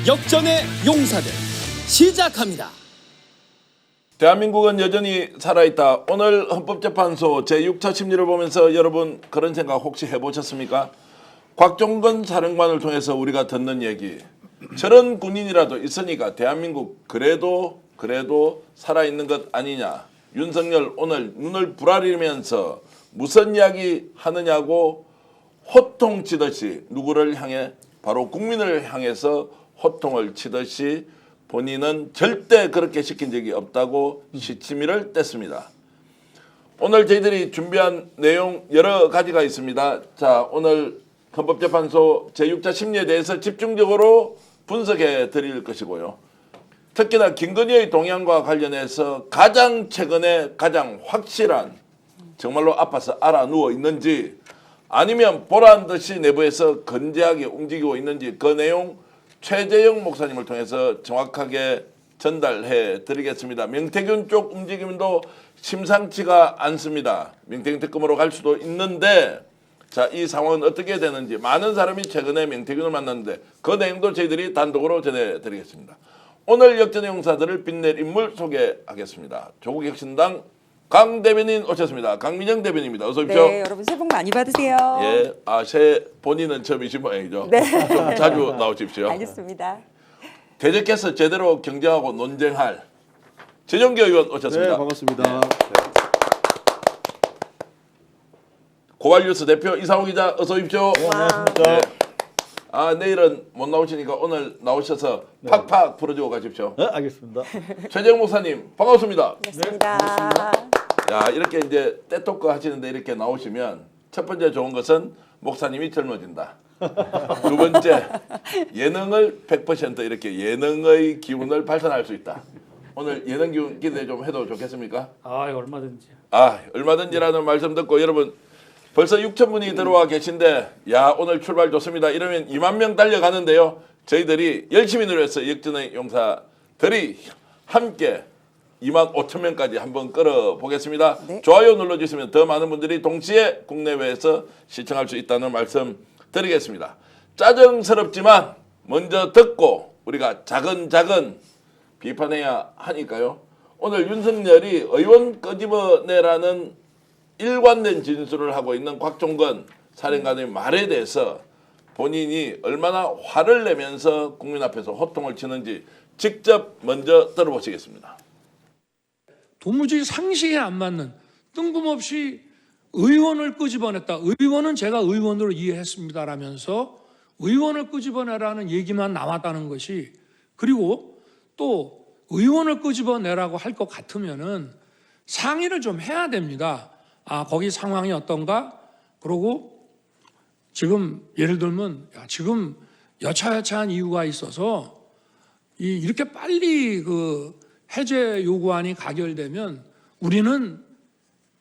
역전의 용사들 시작합니다. 대한민국은 여전히 살아있다. 오늘 헌법재판소 제6차 심리를 보면서 여러분 그런 생각 혹시 해보셨습니까? 곽종건 사령관을 통해서 우리가 듣는 얘기, 저런 군인이라도 있으니까 대한민국 그래도 살아있는 것 아니냐. 윤석열 오늘 눈을 부라리면서 무슨 이야기 하느냐고 호통치듯이 누구를 향해, 바로 국민을 향해서 호통을 치듯이 본인은 절대 그렇게 시킨 적이 없다고 시치미를 뗐습니다. 오늘 저희들이 준비한 내용 여러 가지가 있습니다. 자, 오늘 헌법재판소 제6차 심리에 대해서 집중적으로 분석해 드릴 것이고요. 특히나 김건희의 동향과 관련해서 가장 최근에 가장 확실한, 정말로 아파서 알아 누워 있는지 아니면 보란 듯이 내부에서 건재하게 움직이고 있는지 그 내용 최재형 목사님을 통해서 정확하게 전달해 드리겠습니다. 명태균 쪽 움직임도 심상치가 않습니다. 명태균 특검으로 갈 수도 있는데, 자, 이 상황은 어떻게 되는지 많은 사람이 최근에 명태균을 만났는데 그 내용도 저희들이 단독으로 전해드리겠습니다. 오늘 역전의 용사들을 빛낼 인물 소개하겠습니다. 조국혁신당 강 대변인 오셨습니다. 강민영 대변인입니다. 어서 오십시오. 네, 여러분 새해 복 많이 받으세요. 예, 새 본인은 처음이신 모양이죠. 네. 좀 자주 나오십시오. 알겠습니다. 대적해서 제대로 경쟁하고 논쟁할 최정기 의원 오셨습니다. 네, 반갑습니다. 고발뉴스 대표 이상호 기자 어서 오십시오. 네, 안녕하십니까. 내일은 못 나오시니까 오늘 나오셔서 팍팍 풀어주고 가십시오. 네, 알겠습니다. 최재형 목사님 반갑습니다. 반갑습니다. 야, 이렇게 이제 떼토크 하시는데 이렇게 나오시면 첫 번째 좋은 것은 목사님이 젊어진다. 두 번째, 예능을 100% 이렇게 예능의 기운을 발산할 수 있다. 오늘 예능 기운 기대 좀 해도 좋겠습니까? 얼마든지. 얼마든지라는 말씀 듣고 여러분 벌써 6천 분이 들어와 계신데, 야, 오늘 출발 좋습니다. 이러면 2만 명 달려가는데요. 저희들이 열심히 노력해서 역전의 용사들이 함께 2만 5천 명까지 한번 끌어보겠습니다. 네. 좋아요 눌러주시면 더 많은 분들이 동시에 국내외에서 시청할 수 있다는 말씀 드리겠습니다. 짜증스럽지만 먼저 듣고 우리가 작은 비판해야 하니까요. 오늘 윤석열이 의원 끄집어내라는 일관된 진술을 하고 있는 곽종건 사령관의 말에 대해서 본인이 얼마나 화를 내면서 국민 앞에서 호통을 치는지 직접 먼저 들어보시겠습니다. 도무지 상식에 안 맞는, 뜬금없이 의원을 끄집어냈다. 의원은 제가 의원으로 이해했습니다라면서 의원을 끄집어내라는 얘기만 나왔다는 것이, 그리고 또 의원을 끄집어내라고 할 것 같으면은 상의를 좀 해야 됩니다. 거기 상황이 어떤가? 그러고 지금 예를 들면 지금 여차여차한 이유가 있어서 이렇게 빨리 그 해제 요구안이 가결되면 우리는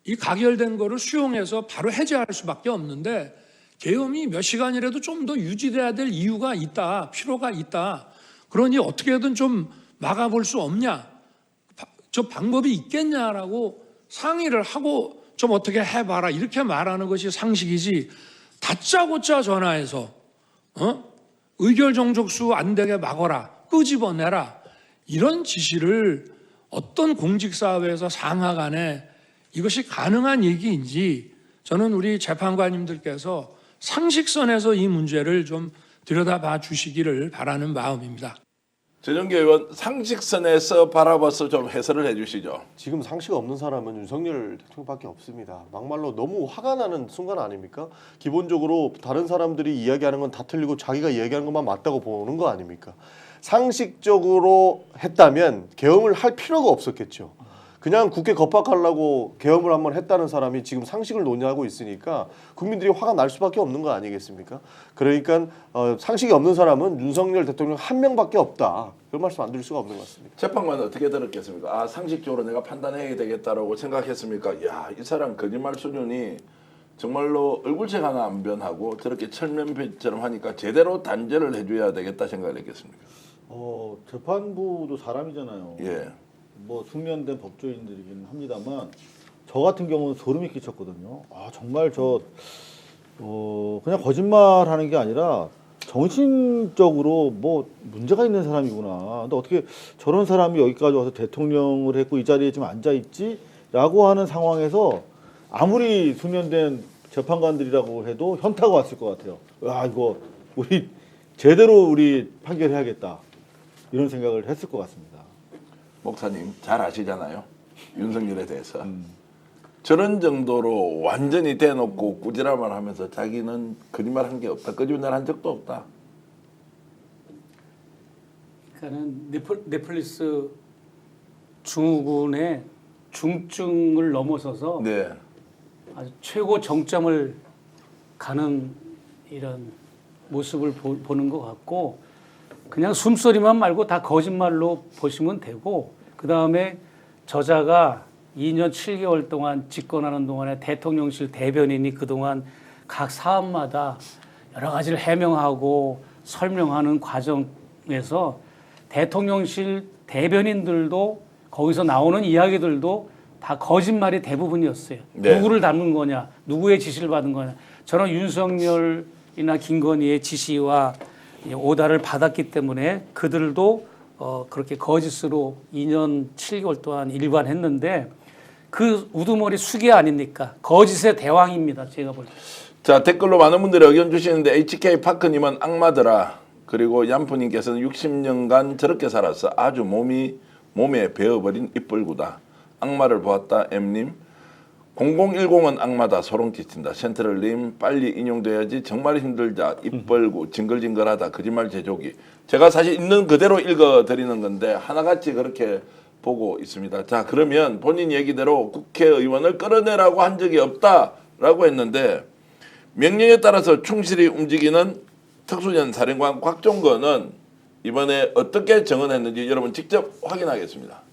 이 가결된 거를 수용해서 바로 해제할 수밖에 없는데, 계엄이 몇 시간이라도 좀 더 유지돼야 될 이유가 있다, 필요가 있다. 그러니 어떻게든 좀 막아볼 수 없냐, 저 방법이 있겠냐라고 상의를 하고 좀 어떻게 해봐라, 이렇게 말하는 것이 상식이지, 다짜고짜 전화해서 의결 정족수 안 되게 막아라, 끄집어내라, 이런 지시를 어떤 공직사회에서 상하 간에 이것이 가능한 얘기인지, 저는 우리 재판관님들께서 상식선에서 이 문제를 좀 들여다봐 주시기를 바라는 마음입니다. 최정기 의원, 상식선에서 바라봐서 좀 해설을 해주시죠. 지금 상식 없는 사람은 윤석열 대통령밖에 없습니다. 막말로 너무 화가 나는 순간 아닙니까? 기본적으로 다른 사람들이 이야기하는 건 다 틀리고 자기가 이야기하는 것만 맞다고 보는 거 아닙니까? 상식적으로 했다면 계엄을 할 필요가 없었겠죠. 그냥 국회 겁박하려고 계엄을 한번 했다는 사람이 지금 상식을 논의하고 있으니까 국민들이 화가 날 수밖에 없는 거 아니겠습니까? 그러니까 상식이 없는 사람은 윤석열 대통령 한 명밖에 없다. 그런 말씀 안 드릴 수가 없는 것 같습니다. 재판관은 어떻게 들었겠습니까? 상식적으로 내가 판단해야 되겠다라고 생각했습니까? 야, 이 사람 거짓말 수준이 정말로 얼굴색 하나 안 변하고 저렇게 철면피처럼 하니까 제대로 단죄를 해줘야 되겠다 생각을 했겠습니까? 재판부도 사람이잖아요. 예. 뭐 숙련된 법조인들이긴 합니다만 저 같은 경우는 소름이 끼쳤거든요. 정말 그냥 거짓말하는 게 아니라 정신적으로 뭐 문제가 있는 사람이구나. 근데 어떻게 저런 사람이 여기까지 와서 대통령을 했고 이 자리에 지금 앉아 있지라고 하는 상황에서 아무리 숙련된 재판관들이라고 해도 현타가 왔을 것 같아요. 와, 이거 우리 제대로 우리 판결해야겠다. 이런 생각을 했을 것 같습니다. 목사님 잘 아시잖아요. 윤석열에 대해서. 저런 정도로 완전히 대놓고 꾸지람을 하면서 자기는 거짓말 한 게 없다. 거짓말 한 적도 없다. 그러니까는 넷플릭스 증후군의 중증을 넘어서서 네. 아주 최고 정점을 가는 이런 모습을 보는 것 같고 그냥 숨소리만 말고 다 거짓말로 보시면 되고 그 다음에 저자가 2년 7개월 동안 집권하는 동안에 대통령실 대변인이 그동안 각 사안마다 여러 가지를 해명하고 설명하는 과정에서 대통령실 대변인들도 거기서 나오는 이야기들도 다 거짓말이 대부분이었어요. 네. 누구를 닮은 거냐, 누구의 지시를 받은 거냐. 저는 윤석열이나 김건희의 지시와 오다를 받았기 때문에 그들도 그렇게 거짓으로 2년 7개월 동안 일관했는데 그 우두머리 수기 아닙니까? 거짓의 대왕입니다. 제가 볼 때. 자, 댓글로 많은 분들이 의견 주시는데 HK 파크님은 악마더라. 그리고 얌프님께서는 60년간 저렇게 살았어. 아주 몸에 베어버린 입벌구다. 악마를 보았다. M님. 0010은 악마다. 소름 끼친다. 센트럴님. 빨리 인용돼야지. 정말 힘들다. 입벌구. 징글징글하다. 거짓말 제조기. 제가 사실 있는 그대로 읽어드리는 건데 하나같이 그렇게 보고 있습니다. 자, 그러면 본인 얘기대로 국회의원을 끌어내라고 한 적이 없다라고 했는데 명령에 따라서 충실히 움직이는 특수전 사령관 곽종건은 이번에 어떻게 정언했는지 여러분 직접 확인하겠습니다.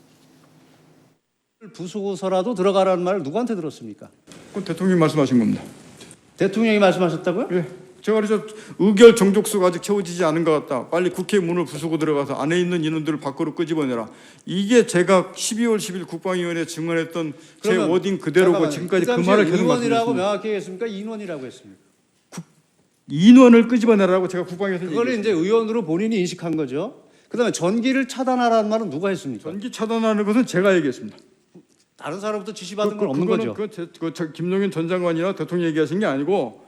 부수고서라도 들어가라는 말을 누구한테 들었습니까? 그건 대통령이 말씀하신 겁니다. 대통령이 말씀하셨다고요? 예. 제가 그래서 의결 정족수가 아직 채워지지 않은 것 같다. 빨리 국회 문을 부수고 들어가서 안에 있는 인원들을 밖으로 끄집어내라. 이게 제가 12월 10일 국방위원회에 증언했던 제 그러면 워딩 그대로고 잠깐만요. 지금까지 그 당시에 말을 계속 의원이라고 말씀드렸습니다. 명확히 했습니까? 인원이라고 했습니까? 인원을 끄집어내라고 제가 국방에서 그거를 이제 의원으로 본인이 인식한 거죠. 그다음에 전기를 차단하라는 말은 누가 했습니까? 전기 차단하는 것은 제가 얘기했습니다. 다른 사람부터 지시받은 건 없는 거죠. 김용현 전 장관이나 대통령 얘기하신 게 아니고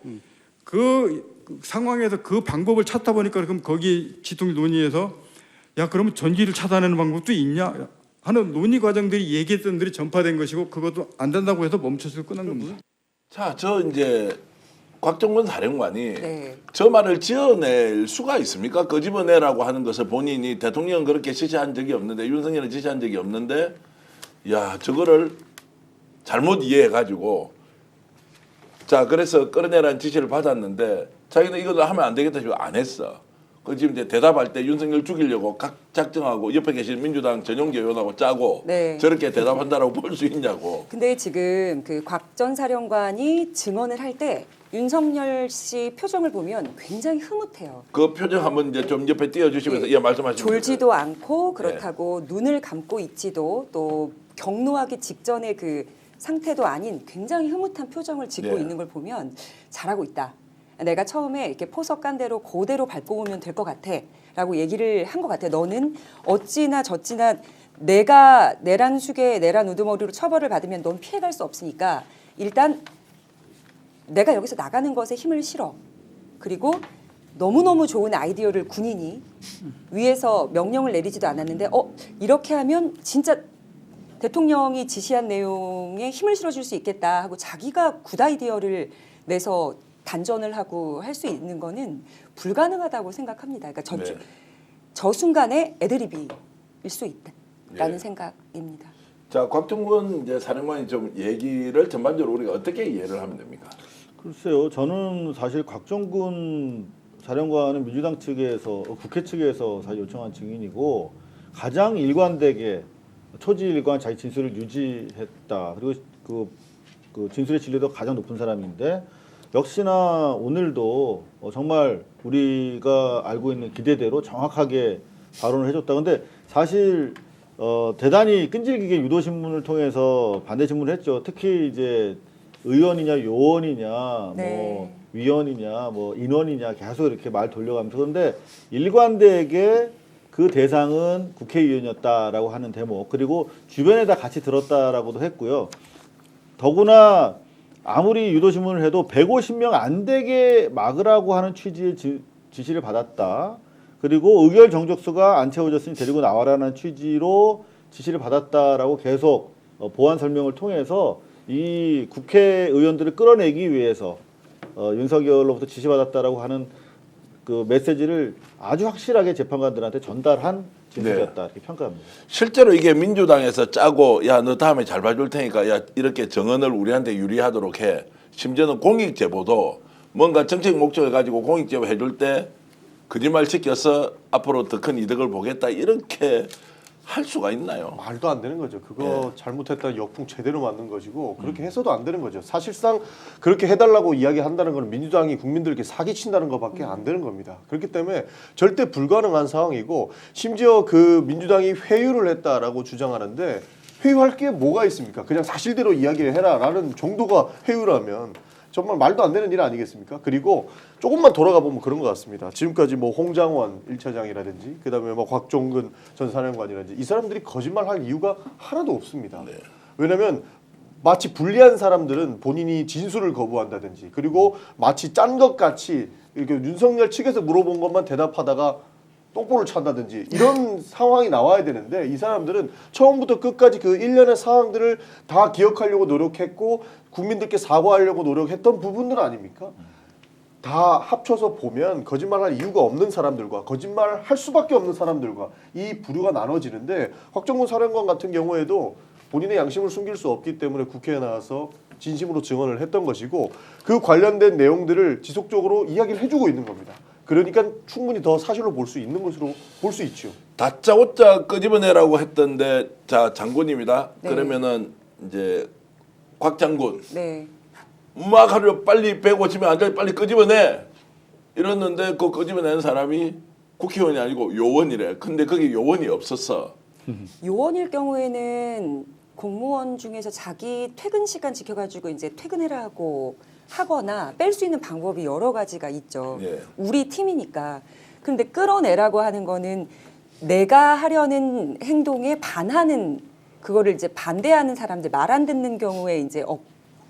그 상황에서 그 방법을 찾다 보니까 그럼 거기 지통 논의에서 야 그러면 전기를 차단하는 방법도 있냐 하는 논의 과정들이 얘기했던 들이 전파된 것이고 그것도 안 된다고 해서 멈춰서 끝난 겁니다. 자, 저 이제 곽종건 사령관이 네. 저 말을 지어낼 수가 있습니까? 끄집어내라고 하는 것을 본인이 대통령은 그렇게 지시한 적이 없는데 윤석열은 지시한 적이 없는데 야 저거를 잘못 이해해가지고 자 그래서 끌어내라는 지시를 받았는데 자기는 이걸 하면 안 되겠다 싶어 안 했어. 그 지금 이제 대답할 때 윤석열 죽이려고 각 작정하고 옆에 계신 민주당 전용기 의원하고 짜고 네. 저렇게 대답한다라고 볼 수 있냐고. 근데 지금 그 곽 전 사령관이 증언을 할 때 윤석열 씨 표정을 보면 굉장히 흐뭇해요. 그 표정 한번 이제 좀 옆에 띄워주시면서 예, 말씀하시면 졸지도 않고 그렇다고 눈을 감고 있지도 또 경로하기 직전의 그 상태도 아닌 굉장히 흐뭇한 표정을 짓고 네. 있는 걸 보면 잘하고 있다. 내가 처음에 이렇게 포석 간 대로 그대로 밟고 오면 될 것 같아 라고 얘기를 한 것 같아. 너는 어찌나 저찌나 내가 내란 수계 내란 우두머리로 처벌을 받으면 넌 피해갈 수 없으니까 일단 내가 여기서 나가는 것에 힘을 실어. 그리고 너무너무 좋은 아이디어를 군인이 위에서 명령을 내리지도 않았는데 이렇게 하면 진짜 대통령이 지시한 내용에 힘을 실어줄 수 있겠다 하고 자기가 굿 아이디어를 내서 단전을 하고 할 수 있는 거는 불가능하다고 생각합니다. 그러니까 네. 저 순간에 애드리브일 수 있다라는 네. 생각입니다. 자, 곽종건 이제 사령관이 좀 얘기를 전반적으로 우리가 어떻게 이해를 하면 됩니까? 글쎄요, 저는 사실 곽종근 사령관은 민주당 측에서 국회 측에서 사실 요청한 증인이고 가장 일관되게 초지일관 자기 진술을 유지했다. 그리고 그 진술의 진리도 가장 높은 사람인데 역시나 오늘도 정말 우리가 알고 있는 기대대로 정확하게 발언을 해줬다. 근데 사실 대단히 끈질기게 유도신문을 통해서 반대 질문을 했죠. 특히 이제 의원이냐 요원이냐 네. 뭐 위원이냐 뭐 인원이냐 계속 이렇게 말 돌려가면서 그런데 일관되게 그 대상은 국회의원이었다라고 하는 대목 그리고 주변에다 같이 들었다라고도 했고요. 더구나 아무리 유도신문을 해도 150명 안 되게 막으라고 하는 취지의 지시를 받았다. 그리고 의결 정족수가 안 채워졌으니 데리고 나와라는 취지로 지시를 받았다라고 계속 보완 설명을 통해서 이 국회의원들을 끌어내기 위해서 윤석열로부터 지시받았다라고 하는 그 메시지를 아주 확실하게 재판관들한테 전달한 진술이었다 이렇게 평가합니다. 실제로 이게 민주당에서 짜고 야 너 다음에 잘 봐줄 테니까 야 이렇게 정언을 우리한테 유리하도록 해. 심지어는 공익제보도 뭔가 정책 목적을 가지고 공익제보 해줄 때 거짓말 시켜서 앞으로 더 큰 이득을 보겠다 이렇게 할 수가 있나요? 말도 안 되는 거죠. 그거 잘못했다 역풍 제대로 맞는 것이고 그렇게 해서도 안 되는 거죠. 사실상 그렇게 해달라고 이야기한다는 건 민주당이 국민들에게 사기친다는 것밖에 안 되는 겁니다. 그렇기 때문에 절대 불가능한 상황이고 심지어 그 민주당이 회유를 했다라고 주장하는데 회유할 게 뭐가 있습니까? 그냥 사실대로 이야기를 해라라는 정도가 회유라면 정말 말도 안 되는 일 아니겠습니까? 그리고 조금만 돌아가 보면 그런 것 같습니다. 지금까지 뭐 홍장원 1차장이라든지 그다음에 뭐 곽종근 전 사령관이라든지 이 사람들이 거짓말할 이유가 하나도 없습니다. 왜냐하면 마치 불리한 사람들은 본인이 진술을 거부한다든지 그리고 마치 짠 것 같이 이렇게 윤석열 측에서 물어본 것만 대답하다가 똥볼을 찬다든지 이런 상황이 나와야 되는데 이 사람들은 처음부터 끝까지 그 일련의 상황들을 다 기억하려고 노력했고 국민들께 사과하려고 노력했던 부분들 아닙니까? 다 합쳐서 보면 거짓말할 이유가 없는 사람들과 거짓말을 할 수밖에 없는 사람들과 이 부류가 나눠지는데 곽정근 사령관 같은 경우에도 본인의 양심을 숨길 수 없기 때문에 국회에 나와서 진심으로 증언을 했던 것이고 그 관련된 내용들을 지속적으로 이야기를 해주고 있는 겁니다. 그러니까 충분히 더 사실로 볼 수 있는 것으로 볼 수 있죠. 다짜고짜 끄집어내라고 했던데 자 장군입니다. 네. 그러면은 이제 곽 장군 네. 막 하루 빨리 150명 앉아 빨리 끄집어내 이랬는데 그 끄집어내는 사람이 국회의원이 아니고 요원이래. 근데 거기 요원이 없었어. 요원일 경우에는 공무원 중에서 자기 퇴근 시간 지켜가지고 이제 퇴근해라고 하거나 뺄 수 있는 방법이 여러 가지가 있죠. 예. 우리 팀이니까. 그런데 끌어내라고 하는 거는 내가 하려는 행동에 반하는 그거를 이제 반대하는 사람들 말 안 듣는 경우에 이제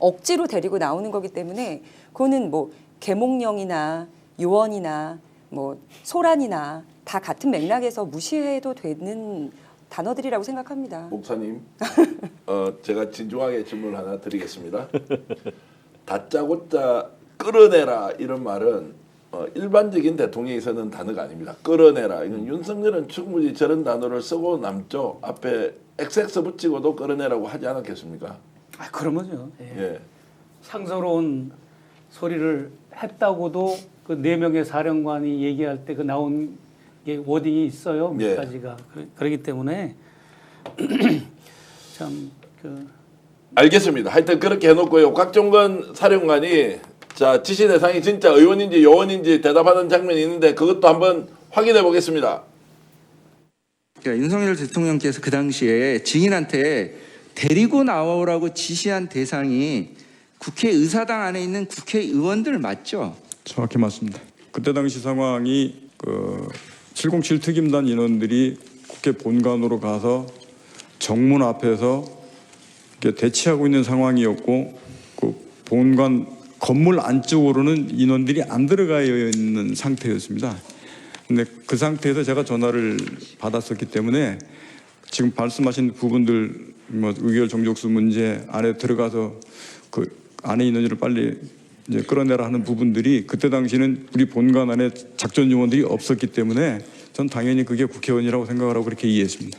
억지로 데리고 나오는 거기 때문에 그거는 뭐 계몽령이나 요원이나 뭐 소란이나 다 같은 맥락에서 무시해도 되는 단어들이라고 생각합니다. 목사님, 제가 진중하게 질문 하나 드리겠습니다. 다짜고짜 끌어내라 이런 말은 일반적인 대통령이 쓰는 단어가 아닙니다. 끌어내라. 이건 윤석열은 충분히 저런 단어를 쓰고 남죠. 앞에 XX 붙이고도 끌어내라고 하지 않았겠습니까? 아, 그러면요. 예. 예. 상서로운 소리를 했다고도 그 4명의 사령관이 얘기할 때 그 나온 게 워딩이 있어요. 몇 예. 가지가. 그렇기 때문에 참 알겠습니다. 하여튼 그렇게 해놓고요. 곽종건 사령관이 자 지시 대상이 진짜 의원인지 요원인지 대답하는 장면이 있는데 그것도 한번 확인해 보겠습니다. 그러니까 윤석열 대통령께서 그 당시에 증인한테 데리고 나오라고 지시한 대상이 국회의사당 안에 있는 국회의원들 맞죠? 정확히 맞습니다. 그때 당시 상황이 그 707 특임단 인원들이 국회 본관으로 가서 정문 앞에서 이렇게 대치하고 있는 상황이었고 그 본관 건물 안쪽으로는 인원들이 안 들어가 있는 상태였습니다. 근데 그 상태에서 제가 전화를 받았었기 때문에 지금 말씀하신 부분들 뭐 의결 정족수 문제 안에 들어가서 그 안에 인원들을 빨리 이제 끌어내라 하는 부분들이 그때 당시는 우리 본관 안에 작전 요원들이 없었기 때문에 전 당연히 그게 국회의원이라고 생각을 하고 그렇게 이해했습니다.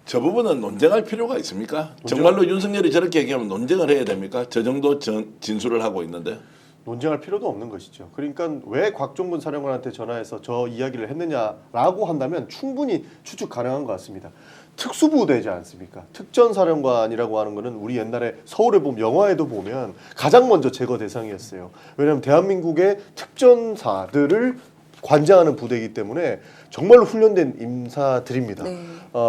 저 부분은 논쟁할 필요가 있습니까? 정말로 윤석열이 저렇게 얘기하면 논쟁을 해야 됩니까? 저 정도 진술을 하고 있는데. 논쟁할 필요도 없는 것이죠. 그러니까 왜 곽종근 사령관한테 전화해서 저 이야기를 했느냐라고 한다면 충분히 추측 가능한 것 같습니다. 특수부대지 않습니까? 특전사령관이라고 하는 거는 우리 옛날에 서울에 보면 영화에도 보면 가장 먼저 제거 대상이었어요. 왜냐하면 대한민국의 특전사들을 관장하는 부대이기 때문에 정말로 훈련된 임사들입니다. 네.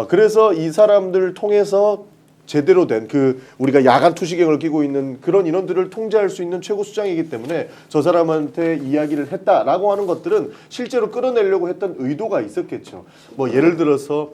그래서 이 사람들을 통해서 제대로 된 그 우리가 야간 투시경을 끼고 있는 그런 인원들을 통제할 수 있는 최고 수장이기 때문에 저 사람한테 이야기를 했다라고 하는 것들은 실제로 끌어내려고 했던 의도가 있었겠죠. 뭐 예를 들어서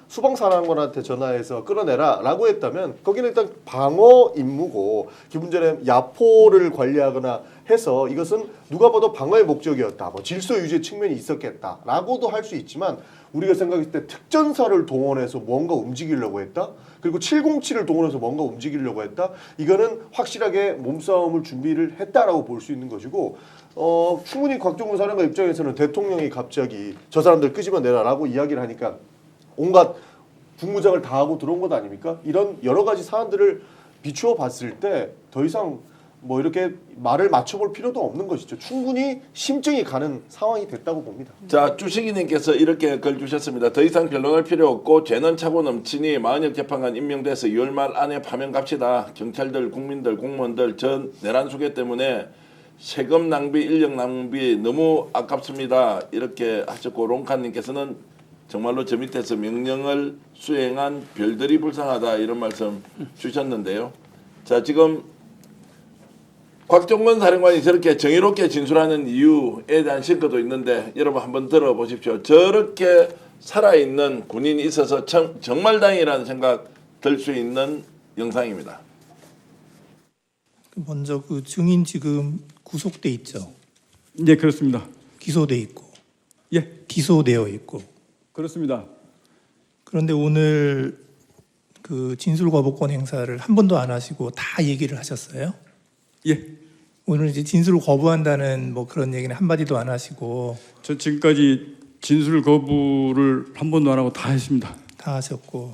수방사령관한테 전화해서 끌어내라라고 했다면 거기는 일단 방어 임무고 기본 전에 야포를 관리하거나 해서 이것은 누가 봐도 방어의 목적이었다. 뭐 질서 유지 측면이 있었겠다라고도 할 수 있지만 우리가 생각했을 때 특전사를 동원해서 뭔가 움직이려고 했다. 그리고 707을 동원해서 뭔가 움직이려고 했다. 이거는 확실하게 몸싸움을 준비를 했다라고 볼 수 있는 것이고 충분히 곽종근 사령관 입장에서는 대통령이 갑자기 저 사람들 끄집어내라라고 이야기를 하니까 온갖 국무장을 다 하고 들어온 것 아닙니까? 이런 여러 가지 사안들을 비추어 봤을 때 더 이상 뭐 이렇게 말을 맞춰볼 필요도 없는 것이죠. 충분히 심증이 가는 상황이 됐다고 봅니다. 자, 주식이님께서 이렇게 글 주셨습니다. 더 이상 변론할 필요 없고 죄는 차고 넘치니 마흔역 재판관 임명돼서 2월 말 안에 파면 갑시다. 경찰들, 국민들, 공무원들 전 내란 수괴 때문에 세금 낭비, 인력 낭비 너무 아깝습니다. 이렇게 하셨고 롱카님께서는 정말로 저 밑에서 명령을 수행한 별들이 불쌍하다 이런 말씀 주셨는데요. 자, 지금 곽종건 사령관이 저렇게 정의롭게 진술하는 이유에 대한 실거도 있는데 여러분 한번 들어보십시오. 저렇게 살아있는 군인이 있어서 정말 다행이라는 생각 들 수 있는 영상입니다. 먼저 그 증인 지금 구속돼 있죠. 네, 그렇습니다. 기소돼 있고. 예, 기소되어 있고. 그렇습니다. 그런데 오늘 그 진술 거부권 행사를 한 번도 안 하시고 다 얘기를 하셨어요. 예, 오늘 이제 진술을 거부한다는 뭐 그런 얘기는 한 마디도 안 하시고 저 지금까지 진술 거부를 한 번도 안 하고 다 했습니다. 다 하셨고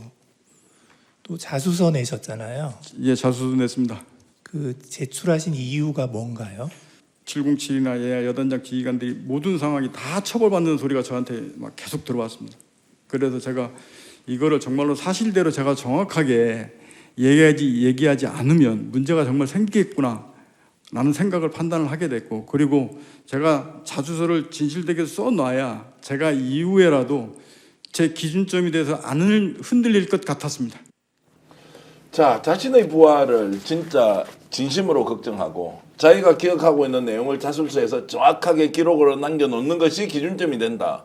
또 자수서 내셨잖아요. 예, 자수도 냈습니다. 그 제출하신 이유가 뭔가요? 707이나 예, 여단장 지휘관들이 모든 상황이 다 처벌받는 소리가 저한테 막 계속 들어왔습니다. 그래서 제가 이거를 정말로 사실대로 제가 정확하게 얘기하지 않으면 문제가 정말 생기겠구나 라는 생각을 판단을 하게 됐고, 그리고 제가 자수서를 진실되게 써놔야 제가 이후에라도 제 기준점에 대해서 안 흔들릴 것 같았습니다. 자, 자신의 부하를 진짜 진심으로 걱정하고 자기가 기억하고 있는 내용을 자술서에서 정확하게 기록으로 남겨놓는 것이 기준점이 된다.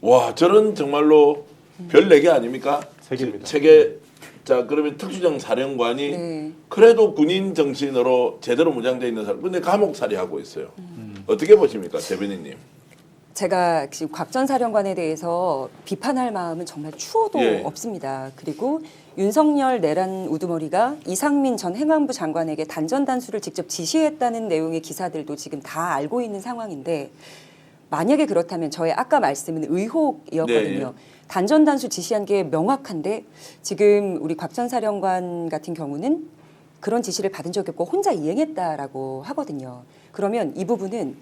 와, 저런 정말로 별 4개 아닙니까? 3개입니다. 세계. 자, 그러면 특수정 사령관이 네. 그래도 군인 정신으로 제대로 무장되어 있는 사람, 근데 감옥살이하고 있어요. 어떻게 보십니까, 대변인님? 제가 지금 곽 전 사령관에 대해서 비판할 마음은 정말 추호도 예. 없습니다. 그리고 윤석열 내란 우두머리가 이상민 전 행안부 장관에게 단전 단수를 직접 지시했다는 내용의 기사들도 지금 다 알고 있는 상황인데, 만약에 그렇다면 저의 아까 말씀은 의혹이었거든요. 네. 단전 단수 지시한 게 명확한데 지금 우리 곽 전 사령관 같은 경우는 그런 지시를 받은 적이 없고 혼자 이행했다라고 하거든요. 그러면 이 부분은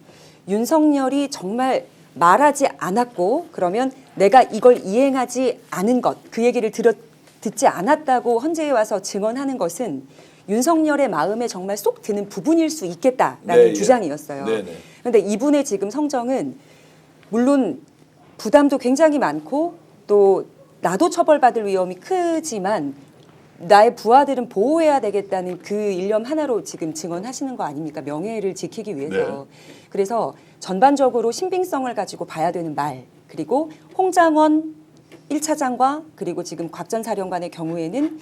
윤석열이 정말 말하지 않았고, 그러면 내가 이걸 이행하지 않은 것, 그 얘기를 듣지 않았다고 헌재에 와서 증언하는 것은 윤석열의 마음에 정말 쏙 드는 부분일 수 있겠다라는 네, 주장이었어요. 네, 네. 그런데 이분의 지금 성정은 물론 부담도 굉장히 많고 또 나도 처벌받을 위험이 크지만 나의 부하들은 보호해야 되겠다는 그 일념 하나로 지금 증언하시는 거 아닙니까? 명예를 지키기 위해서. 네. 그래서 전반적으로 신빙성을 가지고 봐야 되는 말, 그리고 홍장원 1차장과 그리고 지금 곽 전 사령관의 경우에는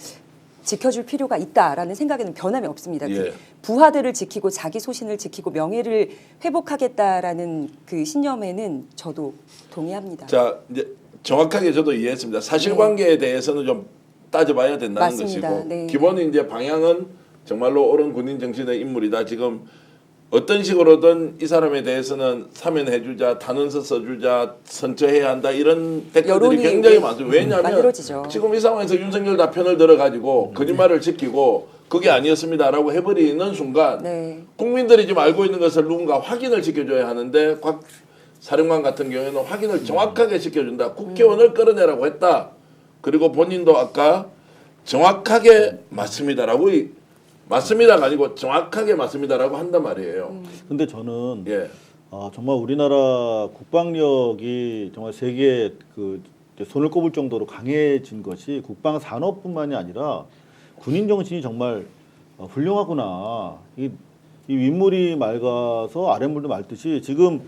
지켜줄 필요가 있다라는 생각에는 변함이 없습니다. 예. 부하들을 지키고 자기 소신을 지키고 명예를 회복하겠다라는 그 신념에는 저도 동의합니다. 자, 이제 정확하게 저도 이해했습니다. 사실관계에 대해서는 좀 따져봐야 된다는 맞습니다. 것이고, 네. 기본 이제 방향은 정말로 옳은 군인 정신의 인물이다. 지금 어떤 식으로든 이 사람에 대해서는 사면해주자, 탄원서 써주자, 선처해야 한다 이런 댓글들이 여론이 굉장히 많습니다. 왜냐하면 만들어지죠. 지금 이 상황에서 윤석열 다 편을 들어가지고 거짓말을 지키고 그게 아니었습니다라고 해버리는 순간 네. 국민들이 지금 알고 있는 것을 누군가 확인을 시켜줘야 하는데 곽 사령관 같은 경우에는 확인을 정확하게 시켜준다. 국회의원을 끌어내라고 했다. 그리고 본인도 아까 정확하게 맞습니다라고 맞습니다가 아니고 정확하게 맞습니다라고 한단 말이에요. 근데 저는 예. 정말 우리나라 국방력이 정말 세계 그 이제 손을 꼽을 정도로 강해진 것이 국방 산업뿐만이 아니라 군인 정신이 정말 훌륭하구나. 이 윗물이 맑아서 아랫물도 맑듯이 지금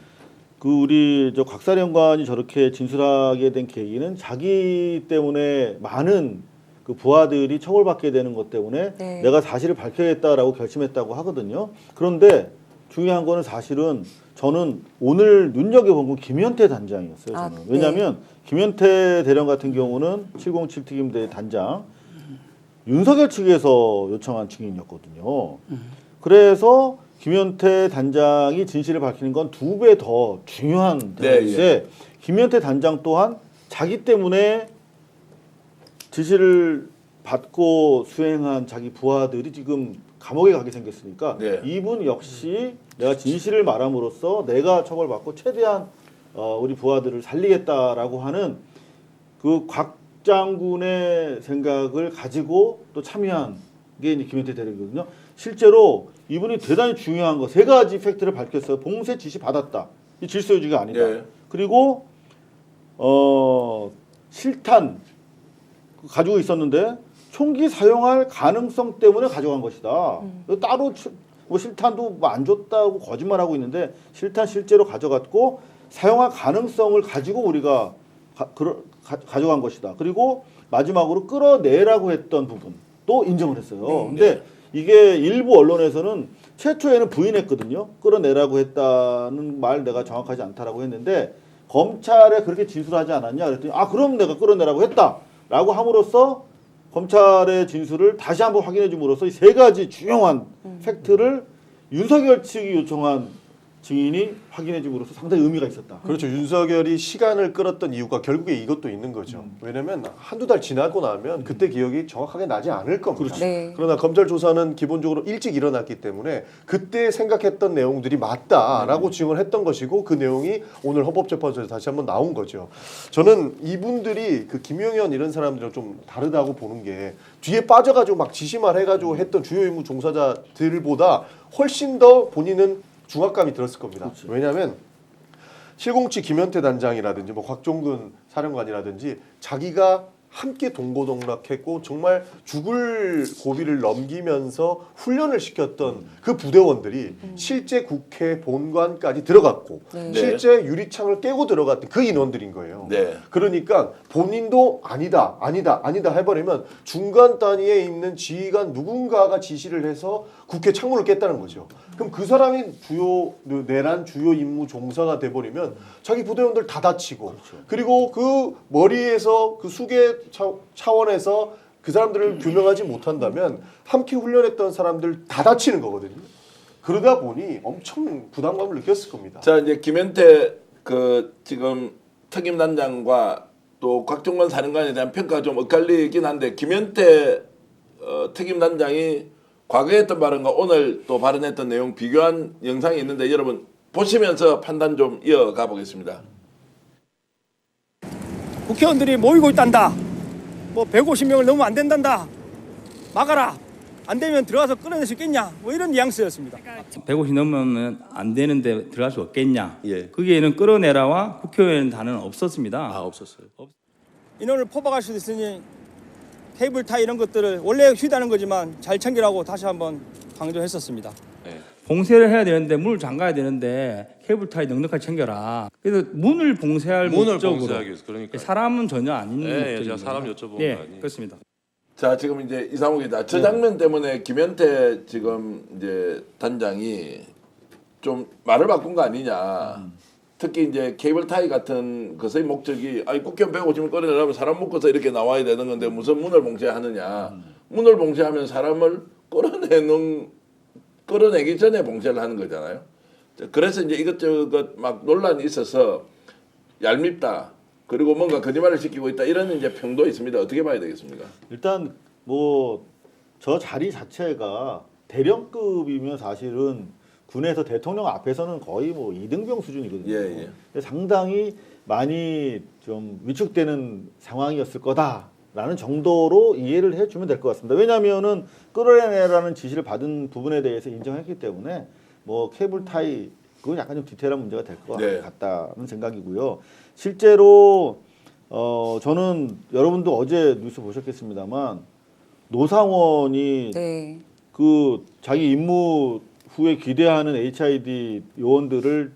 그 우리 저 곽사령관이 저렇게 진술하게 된 계기는 자기 때문에 많은 그 부하들이 처벌받게 되는 것 때문에 네. 내가 사실을 밝혀야겠다라고 결심했다고 하거든요. 그런데 중요한 거는 사실은 저는 오늘 눈여겨본 건 김현태 단장이었어요. 저는. 네. 왜냐하면 김현태 대령 같은 경우는 707 특임대 단장 윤석열 측에서 요청한 증인이었거든요. 그래서 김현태 단장이 진실을 밝히는 건 2배 더 중요한 대목인데 김현태 단장 또한 자기 때문에 지시를 받고 수행한 자기 부하들이 지금 감옥에 가게 생겼으니까 이분 역시 내가 진실을 말함으로써 내가 처벌받고 최대한 우리 부하들을 살리겠다라고 하는 그 곽 장군의 생각을 가지고 또 참여한 게 이제 김현태 대령이거든요. 실제로 이분이 대단히 중요한 거 3가지 팩트를 밝혔어요. 봉쇄 지시 받았다. 이 질서유지가 아니다. 그리고 실탄 가지고 있었는데 총기 사용할 가능성 때문에 가져간 것이다. 따로 뭐 실탄도 뭐 안 줬다고 거짓말하고 있는데 실탄 실제로 가져갔고 사용할 가능성을 가지고 우리가 가져간 것이다. 그리고 마지막으로 끌어내라고 했던 부분도 인정을 했어요. 근데 이게 일부 언론에서는 최초에는 부인했거든요. 끌어내라고 했다는 말 내가 정확하지 않다라고 했는데 검찰에 그렇게 진술하지 않았냐 그랬더니 그럼 내가 끌어내라고 했다라고 함으로써 검찰의 진술을 다시 한번 확인해 줌으로써 이 3가지 중요한 팩트를 윤석열 측이 요청한 증인이 확인해 줌으로써 상당히 의미가 있었다. 그렇죠. 윤석열이 시간을 끌었던 이유가 결국에 이것도 있는 거죠. 왜냐하면 한두 달 지나고 나면 그때 기억이 정확하게 나지 않을 겁니다. 네. 그러나 검찰 조사는 기본적으로 일찍 일어났기 때문에 그때 생각했던 내용들이 맞다라고 증언을 했던 것이고 그 내용이 오늘 헌법재판소에서 다시 한번 나온 거죠. 저는 이분들이 그 김용현 이런 사람들이랑 좀 다르다고 보는 게 뒤에 빠져가지고 막 지시만 해가지고 했던 주요 임무 종사자들보다 훨씬 더 본인은 중압감이 들었을 겁니다. 그렇죠. 왜냐하면 707 김현태 단장이라든지 뭐 곽종근 사령관이라든지 자기가 함께 동고동락했고 정말 죽을 고비를 넘기면서 훈련을 시켰던 그 부대원들이 실제 국회 본관까지 들어갔고 실제 유리창을 깨고 들어갔던 그 인원들인 거예요. 그러니까 본인도 아니다 해버리면 중간 단위에 있는 지휘관 누군가가 지시를 해서 국회 창문을 깼다는 거죠. 그럼 그 사람이 내란 주요 임무 종사가 돼버리면 자기 부대원들 다 다치고 그리고 그 머리에서 그 수계 차원에서 그 사람들을 규명하지 못한다면 함께 훈련했던 사람들 다 다치는 거거든요. 그러다 보니 엄청 부담감을 느꼈을 겁니다. 자, 이제 김현태 그 지금 특임단장과 또 곽종건 사령관에 대한 평가가 좀 엇갈리긴 한데 김현태 특임단장이 과거에 했던 발언과 오늘 또 발언했던 내용 비교한 영상이 있는데 여러분 보시면서 판단 좀 이어가 보겠습니다. 국회의원들이 모이고 있단다. 뭐 150명을 넘으면 안 된단다. 막아라. 안 되면 들어가서 끌어낼 수 있겠냐. 뭐 이런 뉘앙스였습니다. 150 넘으면 안 되는데 들어갈 수 없겠냐. 거기에는 끌어내라와 국회의원 단어는 없었습니다. 없었어요. 인원을 포박할 수도 있으니 케이블 타이 이런 것들을 원래 휴대하는 거지만 잘 챙기라고 다시 한번 강조했었습니다. 봉쇄를 해야 되는데 문을 잠가야 되는데 케이블 타이 넉넉하게 챙겨라. 그래서 문을 봉쇄할 목적으로 봉쇄하기 위해서 그러니까 사람은 전혀 안 있는 목적입니다. 제가 사람 여쭤본 거 예, 아니에요. 그렇습니다. 자, 지금 이제 이상호 기자 저 장면 때문에 김현태 지금 이제 단장이 좀 말을 바꾼 거 아니냐. 특히 이제 케이블 타이 같은 것의 목적이 국회의원 150명 끌어내려면 사람 묶어서 이렇게 나와야 되는 건데 무슨 문을 봉쇄하느냐. 문을 봉쇄하면 사람을 끌어내기 전에 봉쇄를 하는 거잖아요. 그래서 이제 이것저것 막 논란이 있어서 얄밉다. 그리고 뭔가 거짓말을 시키고 있다. 이런 이제 평도 있습니다. 어떻게 봐야 되겠습니까? 일단 뭐 저 자리 자체가 대령급이면 사실은 군에서 대통령 앞에서는 거의 뭐 이등병 수준이거든요. 근데 상당히 많이 좀 위축되는 상황이었을 거다라는 정도로 이해를 해주면 될 것 같습니다. 왜냐하면은 끌어내라는 지시를 받은 부분에 대해서 인정했기 때문에 뭐 케이블 타이 그건 약간 좀 디테일한 문제가 될 것 같다는 생각이고요. 실제로 저는 여러분도 어제 뉴스 보셨겠습니다만 노상원이 네. 그 자기 임무 후에 기대하는 HID 요원들을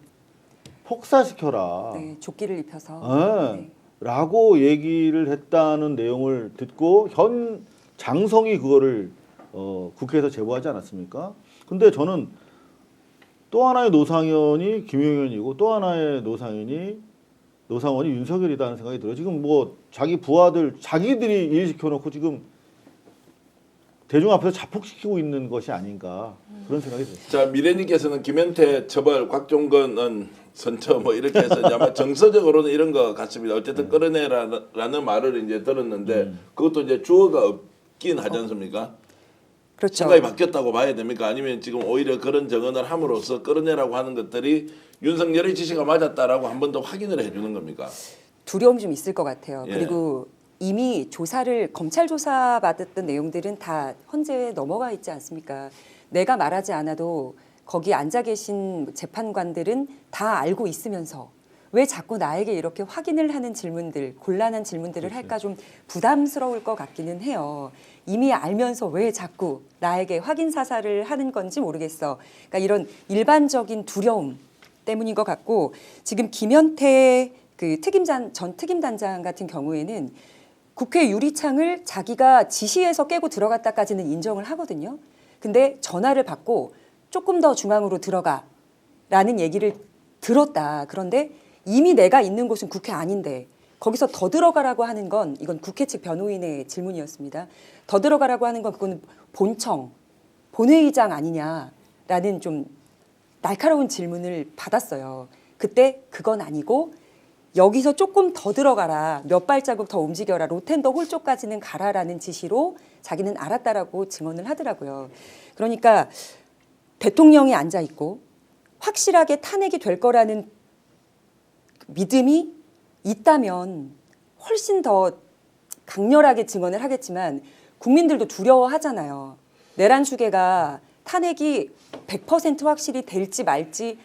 폭사시켜라. 네, 조끼를 입혀서. 네. 라고 얘기를 했다는 내용을 듣고 현 장성이 그거를 국회에서 제보하지 않았습니까? 근데 저는 또 하나의 노상원이 김용현이고 또 하나의 노상원이 윤석열이라는 생각이 들어요. 지금 뭐 자기 부하들 자기들이 일 시켜놓고 지금 대중 앞에서 자폭시키고 있는 것이 아닌가 그런 생각이 들어요. 자, 미래님께서는 김현태 처벌, 곽종건은 선처 뭐 이렇게 해서 이제 아마 정서적으로는 이런 것 같습니다. 어쨌든 끌어내라는 말을 이제 들었는데 그것도 이제 주어가 없긴 하지 않습니까? 그렇죠. 생각이 바뀌었다고 봐야 됩니까? 아니면 지금 오히려 그런 정언을 함으로써 끌어내라고 하는 것들이 윤석열의 지시가 맞았다라고 한 번 더 확인을 해주는 겁니까? 두려움이 좀 있을 것 같아요. 예. 그리고 이미 검찰 조사 받았던 내용들은 다 헌재에 넘어가 있지 않습니까? 내가 말하지 않아도 거기 앉아 계신 재판관들은 다 알고 있으면서 왜 자꾸 나에게 이렇게 확인을 하는 질문들, 곤란한 질문들을 할까 좀 부담스러울 것 같기는 해요. 이미 알면서 왜 자꾸 나에게 확인 사살을 하는 건지 모르겠어. 그러니까 이런 일반적인 두려움 때문인 것 같고, 지금 김현태 그 전 특임단장 같은 경우에는 국회 유리창을 자기가 지시해서 깨고 들어갔다까지는 인정을 하거든요. 근데 전화를 받고 조금 더 중앙으로 들어가라는 얘기를 들었다. 그런데 이미 내가 있는 곳은 국회 아닌데 거기서 더 들어가라고 하는 건, 이건 국회 측 변호인의 질문이었습니다. 더 들어가라고 하는 건 그건 본회의장 아니냐라는 좀 날카로운 질문을 받았어요. 그때 그건 아니고 여기서 조금 더 들어가라, 몇 발자국 더 움직여라, 로텐더 홀 쪽까지는 가라라는 지시로 자기는 알았다라고 증언을 하더라고요. 그러니까 대통령이 앉아 있고 확실하게 탄핵이 될 거라는 믿음이 있다면 훨씬 더 강렬하게 증언을 하겠지만 국민들도 두려워하잖아요. 내란 수계가 탄핵이 100% 확실히 될지 말지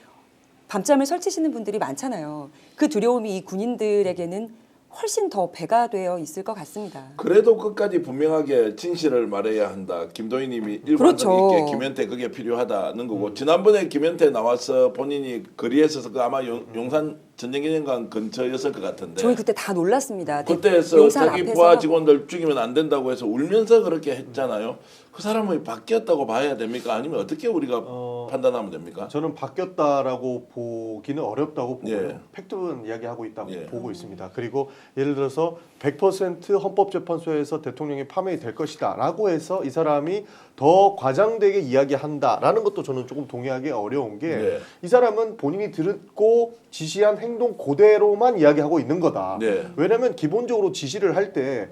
밤잠을 설치시는 분들이 많잖아요. 그 두려움이 이 군인들에게는 훨씬 더 배가 되어 있을 것 같습니다. 그래도 끝까지 분명하게 진실을 말해야 한다. 김도희님이 일관성 그렇죠. 있게 김현태 그게 필요하다는 거고, 지난번에 김현태 나와서 본인이 거리에 서서 그 아마 용산 전쟁기념관 근처였을 것 같은데 저희 그때 다 놀랐습니다. 그때에서 용산 자기 앞에서. 부하 직원들 죽이면 안 된다고 해서 울면서 그렇게 했잖아요. 그 사람이 바뀌었다고 봐야 됩니까? 아니면 어떻게 우리가 판단하면 됩니까? 저는 바뀌었다라고 보기는 어렵다고 보고요. 예. 팩트는 이야기하고 있다고 예. 보고 있습니다. 그리고 예를 들어서 100% 헌법재판소에서 대통령이 파면이 될 것이다라고 해서 이 사람이 더 과장되게 이야기한다라는 것도 저는 조금 동의하기 어려운 게, 네. 이 사람은 본인이 듣고 지시한 행동 그대로만 이야기하고 있는 거다. 네. 왜냐하면 기본적으로 지시를 할 때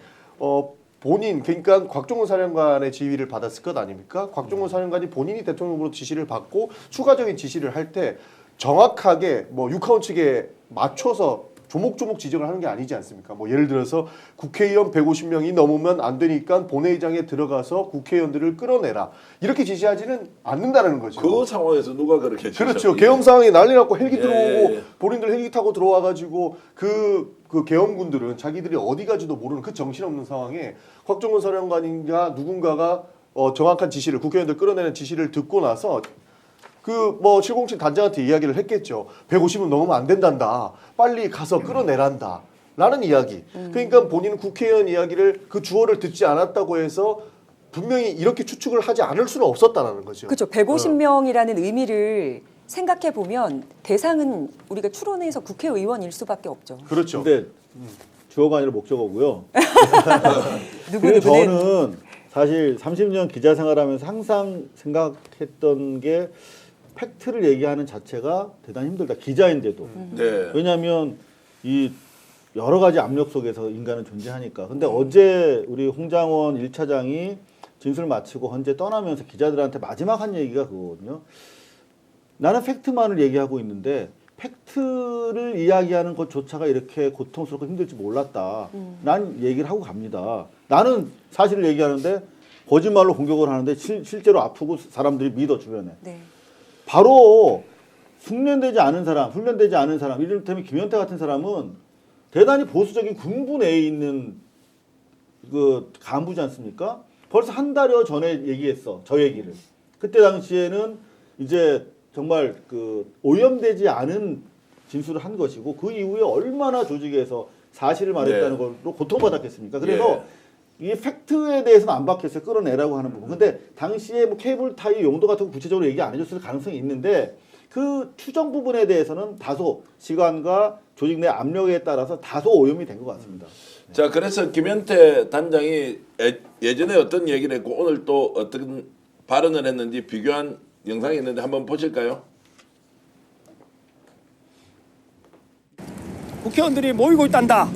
본인, 그러니까 곽종훈 사령관의 지휘를 받았을 것 아닙니까? 곽종훈 사령관이 본인이 대통령으로 지시를 받고 추가적인 지시를 할 때 정확하게 뭐 육하원 측에 맞춰서 조목조목 지적을 하는 게 아니지 않습니까? 뭐 예를 들어서 국회의원 150명이 넘으면 안 되니까 본회의장에 들어가서 국회의원들을 끌어내라, 이렇게 지시하지는 않는다는 거죠. 그 상황에서 누가 그렇게 그렇죠. 계엄 상황이 난리 났고 헬기 예, 들어오고 예. 본인들 헬기 타고 들어와가지고 그 계엄군들은 자기들이 어디 가지도 모르는 그 정신없는 상황에 곽종훈 사령관인가 누군가가 정확한 지시를, 국회의원들 끌어내는 지시를 듣고 나서 그 뭐 707 단장한테 이야기를 했겠죠. 150은 넘으면 안 된단다. 빨리 가서 끌어내란다. 라는 이야기. 그러니까 본인은 국회의원 이야기를, 그 주어를 듣지 않았다고 해서 분명히 이렇게 추측을 하지 않을 수는 없었다는 거죠. 그렇죠. 150명이라는 의미를 생각해 보면 대상은 우리가 추론해서 국회의원일 수밖에 없죠. 그렇죠. 근데 주어가 아니라 목적어고요. 누구는 저는 사실 30년 기자 생활하면서 항상 생각했던 게, 팩트를 얘기하는 자체가 대단히 힘들다. 기자인데도. 네. 왜냐하면 이 여러 가지 압력 속에서 인간은 존재하니까. 근데 어제 우리 홍장원 1차장이 진술 마치고 헌재 떠나면서 기자들한테 마지막 한 얘기가 그거거든요. 나는 팩트만을 얘기하고 있는데 팩트를 이야기하는 것조차가 이렇게 고통스럽고 힘들지 몰랐다. 난 얘기를 하고 갑니다. 나는 사실을 얘기하는데 거짓말로 공격을 하는데 실제로 아프고 사람들이 믿어 주변에. 네. 바로 훈련되지 않은 사람, 이를테면 김현태 같은 사람은 대단히 보수적인 군부 내에 있는 그 간부지 않습니까? 벌써 한 달여 전에 얘기했어. 저 얘기를. 그때 당시에는 이제 정말 그 오염되지 않은 진술을 한 것이고 그 이후에 얼마나 조직에서 사실을 말했다는 걸로 고통받았겠습니까? 그래서 이 팩트에 대해서는 안 박혔어요. 끌어내라고 하는 부분. 근데 당시에 뭐 케이블 타이 용도 같은 거 구체적으로 얘기 안 해줬을 가능성이 있는데 그 추정 부분에 대해서는 다소 시간과 조직 내 압력에 따라서 다소 오염이 된 것 같습니다. 자, 그래서 김현태 단장이 예전에 어떤 얘기를 했고 오늘 또 어떤 발언을 했는지 비교한 영상이 있는데 한번 보실까요? 국회의원들이 모이고 있단다.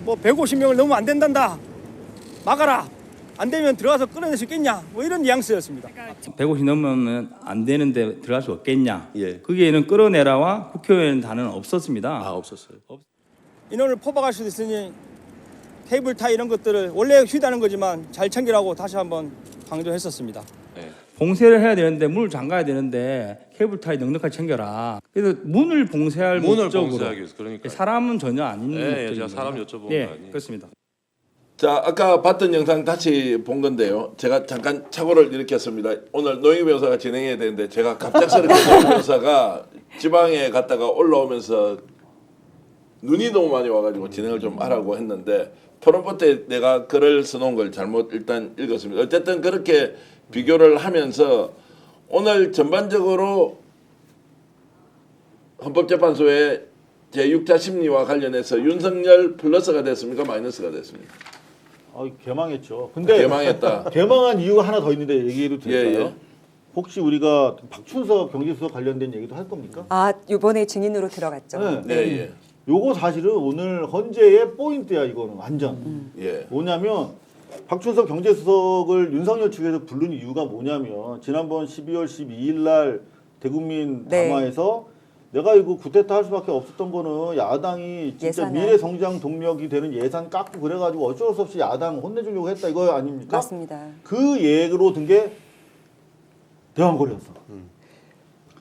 뭐 150명을 넘으면 안 된단다. 막아라. 안 되면 들어가서 끌어낼 수 있겠냐. 뭐 이런 뉘앙스였습니다. 150 넘으면 안 되는데 들어갈 수 없겠냐. 예. 거기에는 끌어내라와 국회의원 단어는 없었습니다. 없었어요. 인원을 포박할 수도 있으니 케이블 타이 이런 것들을 원래 휴대하는 거지만 잘 챙기라고 다시 한번 강조했었습니다. 봉쇄를 해야 되는데 문을 잠가야 되는데 케이블타이 넉넉하게 챙겨라. 그래서 문을 봉쇄할 목적으로 그러니까 사람은 전혀 아닌 목적입니다. 제가 사람 여쭤본 거 예, 아니에요. 그렇습니다. 자, 아까 봤던 영상 다시 본 건데요. 제가 잠깐 착오를 일으켰습니다. 오늘 노영희 변호사가 진행해야 되는데 제가 갑작스럽게 노영희 변호사가 지방에 갔다가 올라오면서 눈이 너무 많이 와가지고 진행을 좀 하라고 했는데 토론포 때 내가 글을 써놓은 걸 잘못 일단 읽었습니다. 어쨌든 그렇게 비교를 하면서 오늘 전반적으로 헌법재판소의 제6차 심리와 관련해서 윤석열 플러스가 됐습니까? 마이너스가 됐습니까? 개망했죠. 근데 개망했다. 개망한 이유가 하나 더 있는데 얘기해도 될까요? 예, 예. 혹시 우리가 박춘석 경제수석 관련된 얘기도 할 겁니까? 아, 이번에 증인으로 들어갔죠. 네. 네, 예. 요거 사실은 오늘 헌재의 포인트야. 이거는 완전. 예. 뭐냐면 박춘석 경제수석을 윤석열 측에서 부른 이유가 뭐냐면 지난번 12월 12일 날 대국민 네. 담화에서 내가 이거 쿠데타 할 수밖에 없었던 거는 야당이 진짜 예산을. 미래 성장 동력이 되는 예산 깎고 그래가지고 어쩔 수 없이 야당 혼내주려고 했다 이거 아닙니까? 맞습니다. 그 얘기로 든 게 대왕거래였어.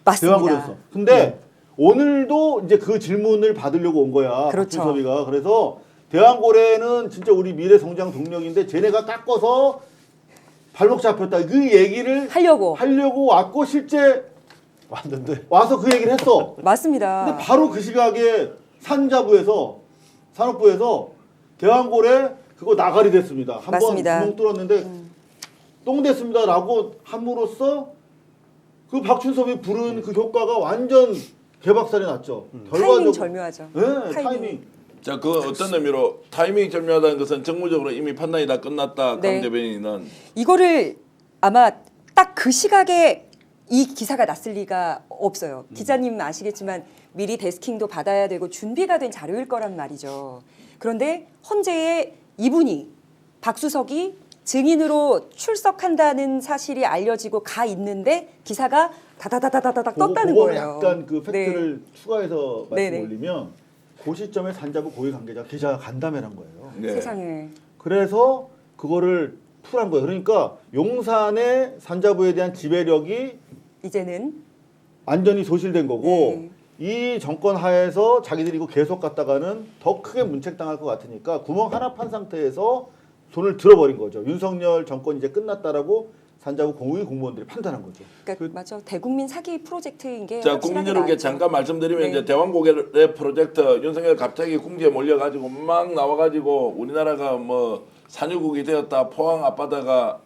맞습니다. 대왕거래였어. 근데 오늘도 이제 그 질문을 받으려고 온 거야. 그렇죠. 박준섭이가. 그래서 대왕고래는 진짜 우리 미래 성장 동력인데 쟤네가 깎아서 발목 잡혔다. 그 얘기를 하려고 왔고 실제 왔는데 와서 그 얘기를 했어. 맞습니다. 근데 바로 그 시각에 산업부에서 대왕고래 그거 나가리 됐습니다. 한 번 맞습니다. 구멍 뚫었는데 똥 됐습니다라고 함으로써 그 박춘섭이 부른 그 효과가 완전 개박살이 났죠. 타이밍 절묘하죠. 네, 타이밍. 자, 그 어떤 의미로 타이밍이 절묘하다는 것은 정무적으로 이미 판단이 다 끝났다. 네. 강 대변인은 이거를 아마 딱 그 시각에 이 기사가 났을 리가 없어요. 기자님 아시겠지만 미리 데스킹도 받아야 되고 준비가 된 자료일 거란 말이죠. 그런데 헌재에 이분이 박수석이 증인으로 출석한다는 사실이 알려지고 가 있는데 기사가 다다다다다닥 떴다는 그거는 거예요. 약간 그 팩트를 추가해서 말씀 네네. 올리면 그 시점에 산자부 고위 관계자 기자가 간담회란 거예요. 네. 세상에. 그래서 그거를 풀한 거예요. 그러니까 용산의 산자부에 대한 지배력이 이제는 완전히 소실된 거고 네. 이 정권 하에서 자기들이 이거 계속 갔다가는 더 크게 문책당할 것 같으니까 구멍 하나 판 상태에서 손을 들어버린 거죠. 윤석열 정권 이제 끝났다라고 산자부 고위 공무원들이 판단한 거죠. 그러니까 맞아 대국민 사기 프로젝트인 게 자, 확실하게 국민 여러분께 나왔죠. 잠깐 말씀드리면 네. 이제 대왕고개 프로젝트 윤석열 갑자기 궁지에 몰려가지고 막 나와가지고 우리나라가 뭐 산유국이 되었다, 포항 앞바다가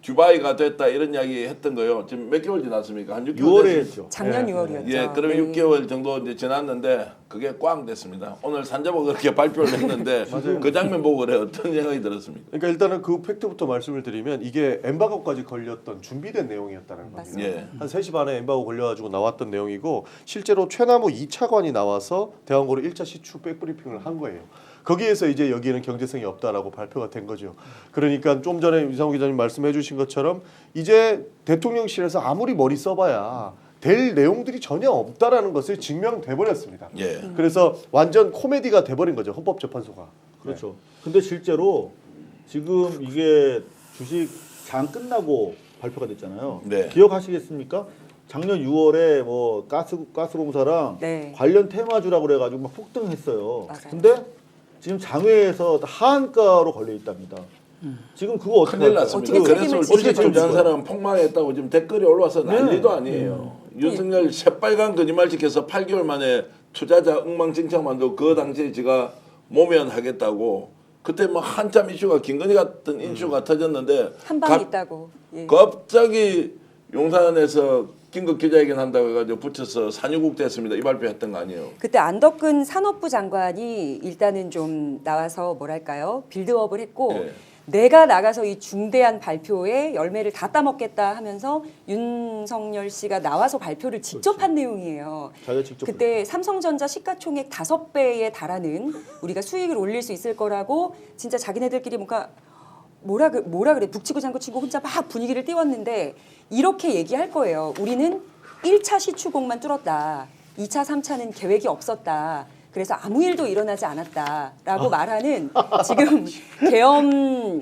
듀바이가 됐다 이런 이야기 했던 거요. 지금 몇 개월 지났습니까? 한 6개월 6월에 했죠. 작년 예. 6월이었죠. 예, 그러면 네. 6개월 정도 이제 지났는데 그게 꽝 됐습니다. 오늘 산자부가 그렇게 발표를 했는데 그 장면 보고 그래 어떤 생각이 들었습니까? 그러니까 일단은 그 팩트부터 말씀을 드리면 이게 엠바고까지 걸렸던 준비된 내용이었다는 겁니다. 예. 한 3시 반에 엠바고 걸려가지고 나왔던 내용이고 실제로 최남우 2차관이 나와서 대왕고로 1차 시추 백브리핑을 한 거예요. 거기에서 이제 여기에는 경제성이 없다라고 발표가 된 거죠. 그러니까 좀 전에 유상호 기자님 말씀해 주신 것처럼 이제 대통령실에서 아무리 머리 써봐야 될 내용들이 전혀 없다라는 것을 증명돼 버렸습니다. 예. 그래서 완전 코미디가 돼버린 거죠. 헌법재판소가. 그렇죠. 근데 실제로 지금 이게 주식 장 끝나고 발표가 됐잖아요. 네. 기억하시겠습니까? 작년 6월에 뭐 가스공사랑 네. 관련 테마주라고 그래가지고 막 폭등했어요. 맞아요. 근데 지금 장외에서 하한가로 걸려 있답니다. 지금 그거 어떻게 큰일 할 났습니다. 어떻게 그래서 책임을 주식 지시죠? 투자한 사람은 폭망했다고 지금 댓글이 올라와서 난리도 네. 아니에요. 윤석열 새빨간 거짓말 지켜서 8개월 만에 투자자 엉망진창 만들고 그 당시에 제가 모면하겠다고 그때 뭐 한참 이슈가 김건희 같은 이슈가 터졌는데 한 방 있다고. 예. 갑자기 용산에서 긴급 기자회견 한다고 해가지고 붙여서 산유국 됐습니다. 이 발표했던 거 아니에요. 그때 안덕근 산업부 장관이 일단은 좀 나와서 뭐랄까요 빌드업을 했고 예. 내가 나가서 이 중대한 발표에 열매를 다 따먹겠다 하면서 윤석열 씨가 나와서 발표를 직접 한 내용이에요. 자기가 직접 그때 삼성전자 시가총액 5배에 달하는 우리가 수익을 올릴 수 있을 거라고 진짜 자기네들끼리 뭔가 뭐라 그래 북치고 장구치고 혼자 막 분위기를 띄웠는데 이렇게 얘기할 거예요. 우리는 1차 시추곡만 뚫었다. 2차, 3차는 계획이 없었다. 그래서 아무 일도 일어나지 않았다라고 말하는 지금 계엄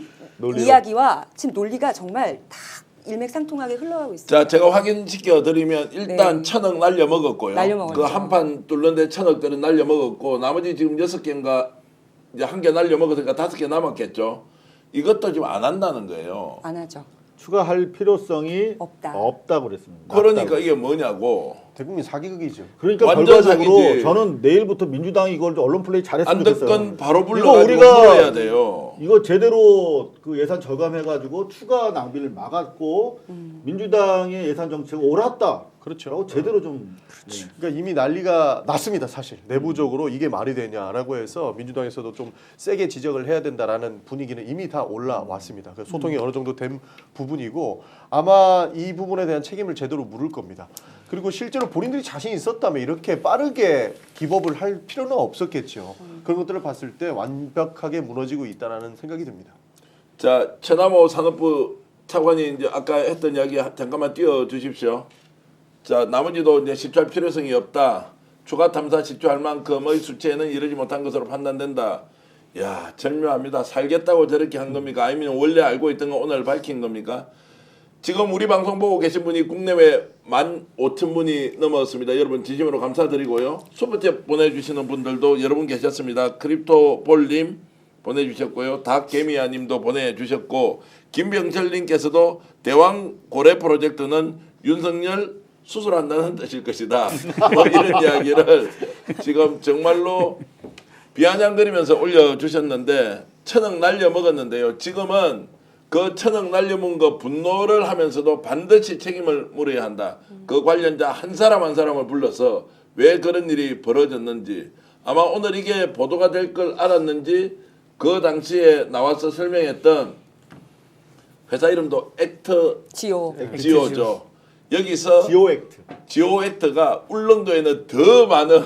이야기와 지금 논리가 정말 다 일맥상통하게 흘러가고 있습니다. 자, 제가 확인시켜 드리면 일단 네. 1,000억 날려 먹었고요. 날려먹었죠. 그 한 판 뚫는데 1,000억들은 날려 먹었고 나머지 지금 6개인가 이제 1개 날려 먹었으니까 5개 남았겠죠. 이것도 지금 안 한다는 거예요. 안 하죠. 추가할 필요성이 없다. 없다고 그랬습니다. 그러니까 없다고. 이게 뭐냐고. 대국민 사기극이죠. 그러니까 완전 결과적으로 사기지. 저는 내일부터 민주당이 이걸 언론 플레이 잘했으면 좋겠어요. 안덕건 바로 이거 불러가지고 우리가 물어야 돼요. 이거 제대로 그 예산 절감해가지고 추가 낭비를 막았고 민주당의 예산 정책을 옳았다. 그렇죠. 제대로 좀. 그러니까 이미 난리가 났습니다. 사실 내부적으로 이게 말이 되냐라고 해서 민주당에서도 좀 세게 지적을 해야 된다라는 분위기는 이미 다 올라왔습니다. 그래서 소통이 어느 정도 된 부분이고 아마 이 부분에 대한 책임을 제대로 물을 겁니다. 그리고 실제로 본인들이 자신 있었다면 이렇게 빠르게 기법을 할 필요는 없었겠죠. 그런 것들을 봤을 때 완벽하게 무너지고 있다라는 생각이 듭니다. 자, 최남호 산업부 차관이 이제 아까 했던 이야기 잠깐만 띄워 주십시오. 자, 나머지도 이제 실추할 필요성이 없다. 추가 탐사 실추할 만큼의 수치에는 이르지 못한 것으로 판단된다. 야, 절묘합니다. 살겠다고 저렇게 한 겁니까? 아니면 원래 알고 있던 거 오늘 밝힌 겁니까? 지금 우리 방송 보고 계신 분이 국내외 15,000분이 넘었습니다. 여러분 진심으로 감사드리고요. 슈퍼챗 보내주시는 분들도 여러분 계셨습니다. 크립토볼님 보내주셨고요. 닭개미야님도 보내주셨고 김병철님께서도 대왕 고래 프로젝트는 윤석열 수술한다는 뜻일 것이다. 뭐 이런 이야기를 지금 정말로 비아냥거리면서 올려주셨는데 1,000억 날려먹었는데요. 지금은 그 1,000억 날려먹은 거 분노를 하면서도 반드시 책임을 물어야 한다. 그 관련자 한 사람 한 사람을 불러서 왜 그런 일이 벌어졌는지 아마 오늘 이게 보도가 될 걸 알았는지 그 당시에 나와서 설명했던 회사 이름도 지오죠. 여기서 지오 액트가 울릉도에는 더 많은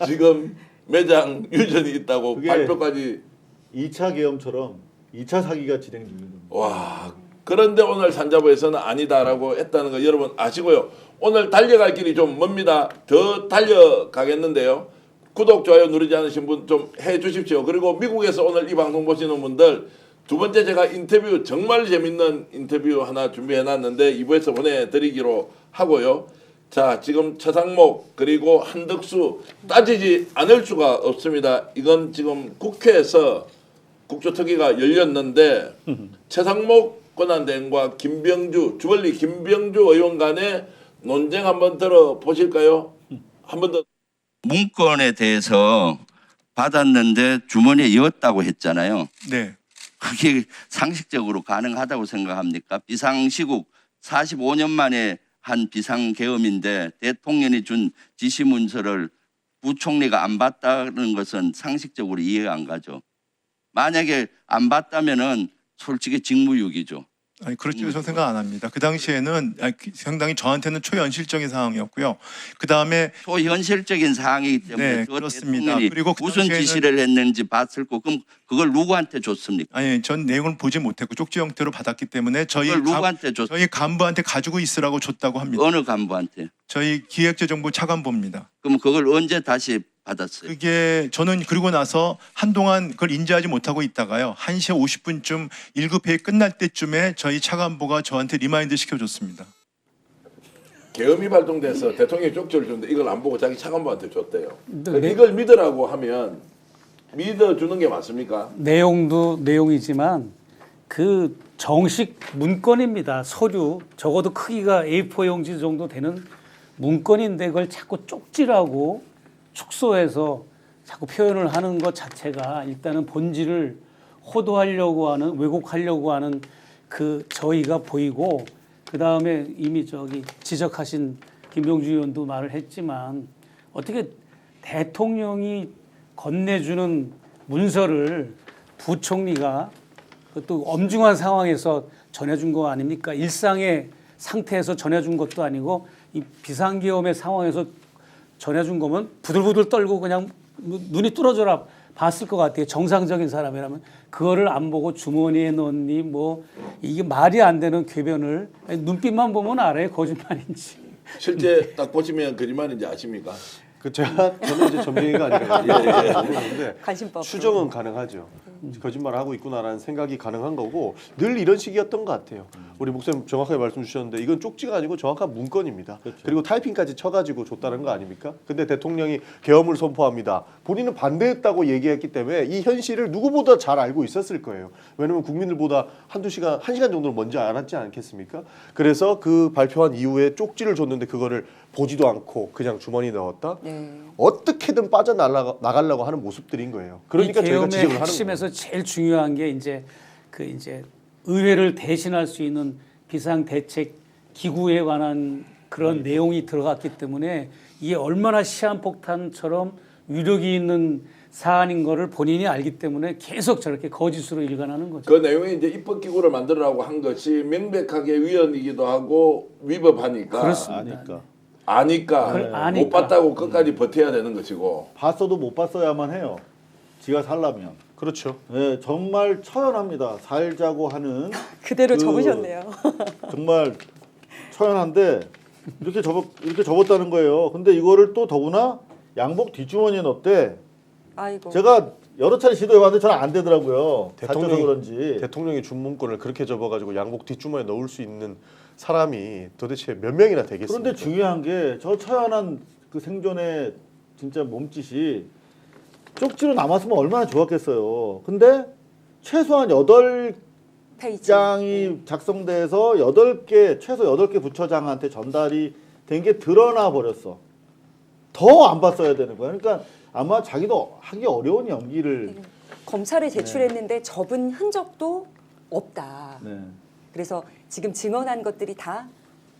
지금 매장 유전이 있다고 발표까지 2차 계엄처럼 2차 사기가 진행 중입니다. 와, 그런데 오늘 산자부에서는 아니다라고 했다는 거 여러분 아시고요. 오늘 달려갈 길이 좀 멉니다. 더 달려가겠는데요. 구독, 좋아요 누르지 않으신 분 좀 해주십시오. 그리고 미국에서 오늘 이 방송 보시는 분들 두 번째 제가 인터뷰 정말 재밌는 인터뷰 하나 준비해놨는데 2부에서 보내드리기로 하고요. 자, 지금 최상목 그리고 한덕수 따지지 않을 수가 없습니다. 이건 지금 국회에서 국조특위가 열렸는데 최상목 권한대행과 김병주 주벌리 김병주 의원 간의 논쟁 한번 들어보실까요? 한 번 더. 문건에 대해서 받았는데 주머니에 넣었다고 했잖아요. 네. 그게 상식적으로 가능하다고 생각합니까? 비상시국 45년 만에 한 비상계엄인데 대통령이 준 지시문서를 부총리가 안 봤다는 것은 상식적으로 이해가 안 가죠. 만약에 안 봤다면은 솔직히 직무유기죠. 아니 그렇게 저는 생각 안 합니다. 그 당시에는 상당히 저한테는 초현실적인 상황이었고요. 그 다음에 초현실적인 상황이기 때문에 네, 그렇습니다. 그리고 그 무슨 당시에는 지시를 했는지 봤을 거 그럼 그걸 누구한테 줬습니까? 아니 전 내용을 보지 못했고 쪽지 형태로 받았기 때문에 저희 그걸 누구한테 줬? 저희 간부한테 가지고 있으라고 줬다고 합니다. 어느 간부한테? 저희 기획재정부 차관보입니다. 그럼 그걸 언제 다시 받았어요? 그게 저는 그리고 나서 한동안 그걸 인지하지 못하고 있다가요. 1시 50분쯤 1급 회의 끝날 때쯤에 저희 차관보가 저한테 리마인드 시켜줬습니다. 계엄이 발동돼서 대통령이 쪽지를 줬는데 이걸 안 보고 자기 차관보한테 줬대요. 이걸 믿으라고 하면 믿어주는 게 맞습니까? 내용도 내용이지만 그 정식 문건입니다. 서류 적어도 크기가 A4 용지 정도 되는 문건인데 그걸 자꾸 쪽지라고 축소해서 자꾸 표현을 하는 것 자체가 일단은 본질을 호도하려고 하는 왜곡하려고 하는 그 저희가 보이고 그 다음에 이미 저기 지적하신 김병주 의원도 말을 했지만 어떻게 대통령이 건네주는 문서를 부총리가 또 엄중한 상황에서 전해준 거 아닙니까? 일상의 상태에서 전해준 것도 아니고 이 비상계엄의 상황에서 전해준 거면 부들부들 떨고 그냥 눈이 뚫어져라 봤을 것 같아요. 정상적인 사람이라면 그거를 안 보고 주머니에 넣니 뭐 이게 말이 안 되는 궤변을 눈빛만 보면 알아요. 거짓말인지. 실제 딱 보시면 거짓말인지 아십니까? 저는 이제 점쟁이가 아니라 모르는데 관심법 추정은 가능하죠. 거짓말을 하고 있구나라는 생각이 가능한 거고 늘 이런 식이었던 것 같아요. 우리 목사님 정확하게 말씀 주셨는데 이건 쪽지가 아니고 정확한 문건입니다. 그렇죠. 그리고 타이핑까지 쳐가지고 줬다는 거 아닙니까? 근데 대통령이 계엄을 선포합니다. 본인은 반대했다고 얘기했기 때문에 이 현실을 누구보다 잘 알고 있었을 거예요. 왜냐하면 국민들보다 한두 시간, 1시간 정도는 먼저 알았지 않겠습니까? 그래서 그 발표한 이후에 쪽지를 줬는데 그거를 보지도 않고 그냥 주머니에 넣었다. 어떻게든 빠져나가려고 하는 모습들인 거예요. 그러니까 저희가 지적을 하는 거예요. 핵심에서 제일 중요한 게 이제 의회를 대신할 수 있는 비상대책 기구에 관한 그런 내용이 들어갔기 때문에 이게 얼마나 시한폭탄처럼 위력이 있는 사안인 거를 본인이 알기 때문에 계속 저렇게 거짓으로 일관하는 거죠. 그 내용이 이제 입법기구를 만들라고 한 것이 명백하게 위헌이기도 하고 위법하니까. 그렇습니다. 아니까 못 봤다고 끝까지 버텨야 되는 것이고. 봤어도 못 봤어야만 해요. 지가 살라면. 그렇죠. 네, 정말 처연합니다. 살자고 하는 그대로 적으셨네요. 정말 처연한데 이렇게 접었다는 거예요. 근데 이거를 또 더구나 양복 뒷주머니에 넣었대. 아이고. 제가 여러 차례 시도해봤는데 저는 안 되더라고요. 대통령이 준 문건을 그렇게 접어가지고 양복 뒷주머니에 넣을 수 있는 사람이 도대체 몇 명이나 되겠습니까? 그런데 중요한 게 저 처연한 그 생존의 진짜 몸짓이 쪽지로 남았으면 얼마나 좋았겠어요. 근데 최소한 8장이 작성돼서 최소 8개 부처장한테 전달이 된 게 드러나 버렸어. 더 안 봤어야 되는 거야. 그러니까 아마 자기도 하기 어려운 연기를 검찰에 제출했는데 접은 흔적도 없다. 그래서 지금 증언한 것들이 다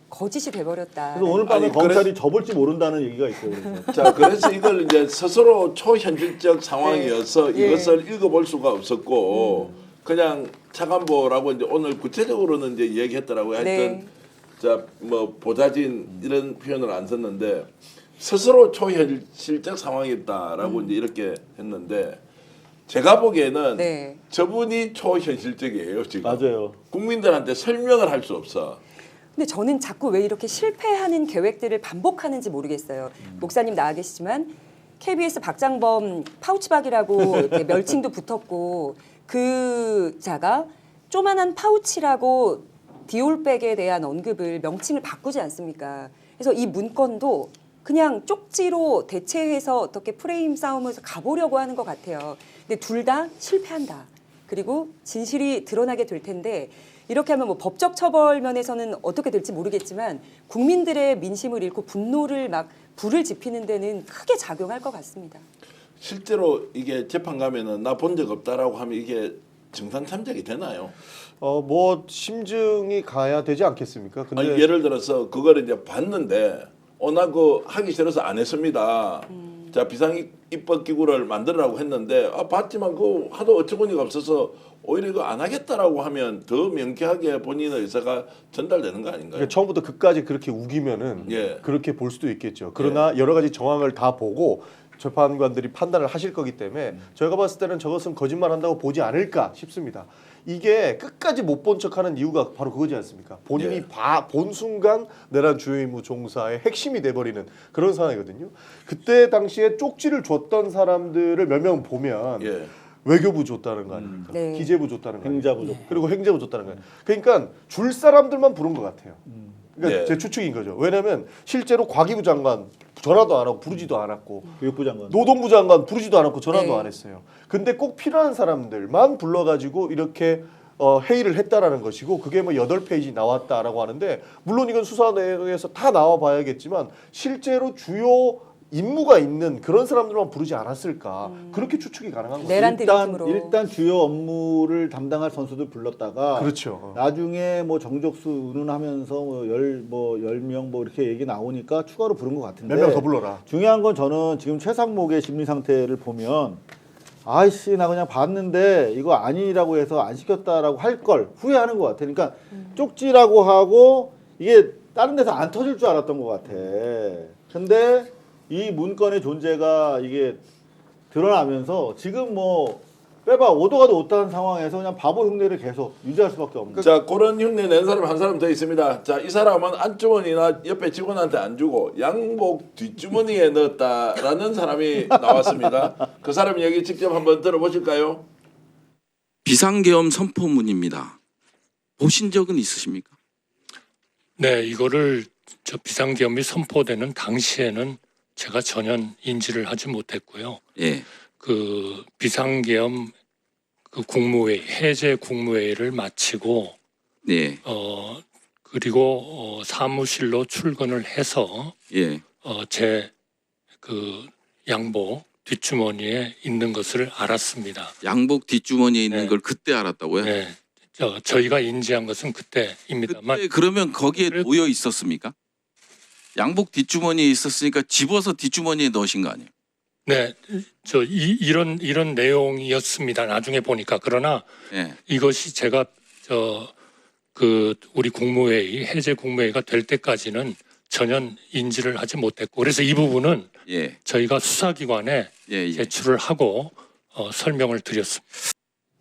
거짓이 돼버렸다. 그래서 오늘 밤에 검찰이 접을지 모른다는 얘기가 있어요. 그래서. 자, 그래서 이걸 이제 스스로 초현실적 상황이어서 이것을 읽어볼 수가 없었고 그냥 차관보라고 이제 오늘 구체적으로는 이제 얘기했더라고요. 하여튼 자, 뭐 보좌진 이런 표현을 안 썼는데 스스로 초현실적 상황이었다라고 이제 이렇게 했는데 제가 보기에는 저분이 초현실적이에요 지금. 맞아요. 국민들한테 설명을 할 수 없어. 근데 저는 자꾸 왜 이렇게 실패하는 계획들을 반복하는지 모르겠어요. 목사님 나와 계시지만 KBS 박장범 파우치박이라고 이렇게 멸칭도 붙었고 그 자가 조만한 파우치라고 디올백에 대한 언급을 명칭을 바꾸지 않습니까? 그래서 이 문건도 그냥 쪽지로 대체해서 어떻게 프레임 싸움에서 가보려고 하는 것 같아요. 근데 둘 다 실패한다. 그리고 진실이 드러나게 될 텐데 이렇게 하면 뭐 법적 처벌 면에서는 어떻게 될지 모르겠지만 국민들의 민심을 잃고 분노를 막 불을 지피는 데는 크게 작용할 것 같습니다. 실제로 이게 재판 가면은 나 본 적 없다라고 하면 이게 정상 참작이 되나요? 뭐 심증이 가야 되지 않겠습니까? 근데 아니, 예를 들어서 그걸 이제 봤는데 나 그 하기 싫어서 안 했습니다. 자, 비상입법기구를 만들라고 했는데 봤지만 그 하도 어처구니가 없어서 오히려 이거 안 하겠다라고 하면 더 명쾌하게 본인의 의사가 전달되는 거 아닌가요? 그러니까 처음부터 끝까지 그렇게 우기면은 그렇게 볼 수도 있겠죠. 그러나 여러 가지 정황을 다 보고 재판관들이 판단을 하실 거기 때문에 저희가 봤을 때는 저것은 거짓말한다고 보지 않을까 싶습니다. 이게 끝까지 못 본 척하는 이유가 바로 그거지 않습니까? 본인이 본 순간 내란 주요 임무 종사의 핵심이 돼버리는 그런 상황이거든요. 그때 당시에 쪽지를 줬던 사람들을 몇 명 보면 외교부 줬다는 거 아닙니까? 기재부 줬다는 거, 행자부 줬고, 그리고 행자부 줬다는 거예요. 그러니까 줄 사람들만 부른 것 같아요. 그러니까 예. 제 추측인 거죠. 왜냐하면 실제로 과기부 장관 전화도 안 하고 부르지도 않았고 교육부 장관, 노동부 장관 부르지도 않았고 전화도 네. 안 했어요. 근데 꼭 필요한 사람들만 불러가지고 이렇게 회의를 했다라는 것이고 그게 뭐 8페이지 나왔다라고 하는데 물론 이건 수사 내에서 다 나와 봐야겠지만 실제로 주요 임무가 있는 그런 사람들만 부르지 않았을까 그렇게 추측이 가능한 거죠. 내란들이 힘으로. 일단 주요 업무를 담당할 선수들 불렀다가 그렇죠. 나중에 뭐 정족수 운운하면서 뭐 10명 뭐 이렇게 얘기 나오니까 추가로 부른 것 같은데 몇 명 더 불러라. 중요한 건 저는 지금 최상목의 심리 상태를 보면 아이씨 나 그냥 봤는데 이거 아니라고 해서 안 시켰다라고 할 걸 후회하는 것 같아. 그러니까 쪽지라고 하고 이게 다른 데서 안 터질 줄 알았던 것 같아. 근데 이 문건의 존재가 이게 드러나면서 지금 뭐 빼봐 오도 가도 못하는 상황에서 그냥 바보 흉내를 계속 유지할 수밖에 없는. 자, 그런 흉내 낸 사람 한 사람 더 있습니다. 자, 이 사람은 안주머니나 옆에 직원한테 안 주고 양복 뒷주머니에 넣었다라는 사람이 나왔습니다. 그 사람 얘기 직접 한번 들어보실까요? 비상계엄 선포문입니다. 보신 적은 있으십니까? 네, 이거를 저 비상계엄이 선포되는 당시에는 제가 전혀 인지를 하지 못했고요. 예. 그 비상계엄 그 국무회의 해제 국무회의를 마치고 네. 그리고 사무실로 출근을 해서 예. 제 그 양복 뒷주머니에 있는 것을 알았습니다. 양복 뒷주머니에 있는 네. 걸 그때 알았다고요? 네, 저희가 인지한 것은 그때입니다만. 그때 그러면 거기에 놓여 있었습니까? 양복 뒷주머니에 있었으니까 집어서 뒷주머니에 넣으신 거 아니에요? 네, 이런 내용이었습니다. 나중에 보니까. 그러나 예. 이것이 제가 우리 국무회의 해제 국무회의가 될 때까지는 전혀 인지를 하지 못했고, 그래서 이 부분은 예. 저희가 수사기관에 예. 제출을 하고 설명을 드렸습니다.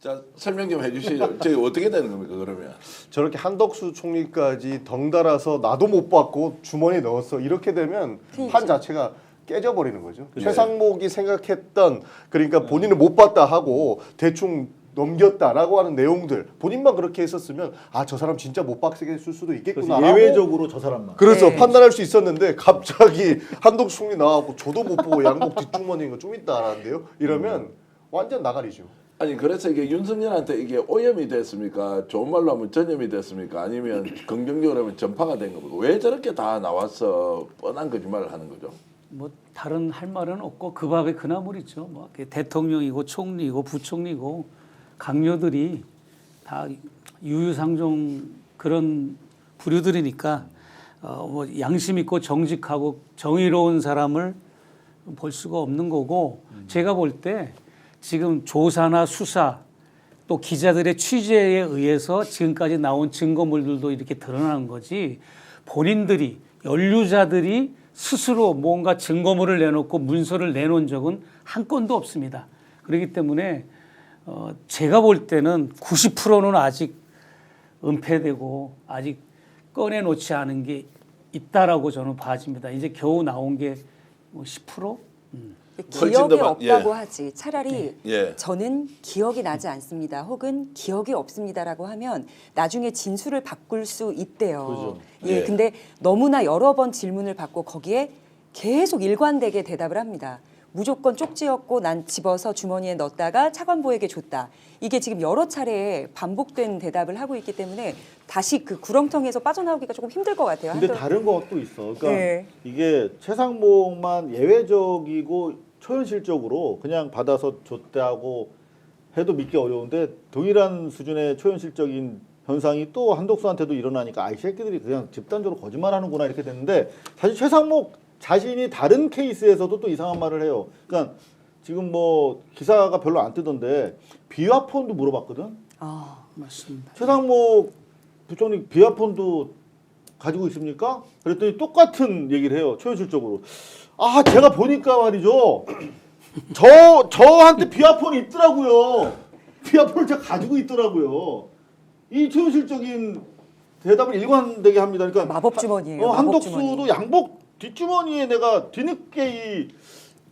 자, 설명 좀 해주시죠. 저희 어떻게 되는 겁니까 그러면? 저렇게 한덕수 총리까지 덩달아서 나도 못 받고 주머니에 넣었어 이렇게 되면 판 자체가 깨져버리는 거죠. 네. 최상목이 생각했던 그러니까 본인은 못 봤다 하고 대충 넘겼다라고 하는 내용들 본인만 그렇게 했었으면 아 저 사람 진짜 못 받게 했을 수도 있겠구나 하고 예외적으로 저 사람만 그래서 네. 판단할 수 있었는데 갑자기 한덕수 총리 나와고 저도 못 보고 양복 뒷주머니인 거 좀 있다라는데요. 이러면 완전 나가리죠. 아니 그래서 이게 윤석열한테 이게 오염이 됐습니까? 좋은 말로 하면 전염이 됐습니까? 아니면 긍정적으로 하면 전파가 된 겁니까? 왜 저렇게 다 나와서 뻔한 거짓말을 하는 거죠? 뭐 다른 할 말은 없고 그 밥에 그 나물이죠. 뭐 대통령이고 총리고 부총리고 강요들이 다 유유상종 그런 부류들이니까 뭐 양심 있고 정직하고 정의로운 사람을 볼 수가 없는 거고 제가 볼 때 지금 조사나 수사 또 기자들의 취재에 의해서 지금까지 나온 증거물들도 이렇게 드러나는 거지 본인들이 연루자들이 스스로 뭔가 증거물을 내놓고 문서를 내놓은 적은 한 건도 없습니다. 그렇기 때문에 제가 볼 때는 90%는 아직 은폐되고 아직 꺼내놓지 않은 게 있다라고 저는 봐집니다. 이제 겨우 나온 게 뭐 10%? 기억이 없다고 예. 하지. 차라리 예. 저는 기억이 나지 않습니다. 혹은 기억이 없습니다라고 하면 나중에 진술을 바꿀 수 있대요. 그렇죠. 예, 예. 근데 너무나 여러 번 질문을 받고 거기에 계속 일관되게 대답을 합니다. 무조건 쪽지였고 난 집어서 주머니에 넣었다가 차관보에게 줬다. 이게 지금 여러 차례 반복된 대답을 하고 있기 때문에 다시 그 구렁텅이에서 빠져나오기가 조금 힘들 것 같아요. 근데 다른 것도 있어. 그러니까 네. 이게 최상목만 예외적이고 초현실적으로 그냥 받아서 줬다고 해도 믿기 어려운데 동일한 수준의 초현실적인 현상이 또 한덕수한테도 일어나니까 아이 새끼들이 그냥 집단적으로 거짓말하는구나 이렇게 됐는데 사실 최상목 자신이 다른 케이스에서도 또 이상한 말을 해요. 그러니까 지금 뭐 기사가 별로 안 뜨던데 비화폰도 물어봤거든. 아 맞습니다. 최상목 부총리 비화폰도 가지고 있습니까? 그랬더니 똑같은 얘기를 해요. 초현실적으로. 아 제가 보니까 말이죠. 저한테 비화폰이 있더라고요. 비화폰을 제가 가지고 있더라고요. 이 초현실적인 대답을 일관되게 합니다. 그러니까 마법 주머니예요. 한덕수도 양복 뒷주머니에 내가 뒤늦게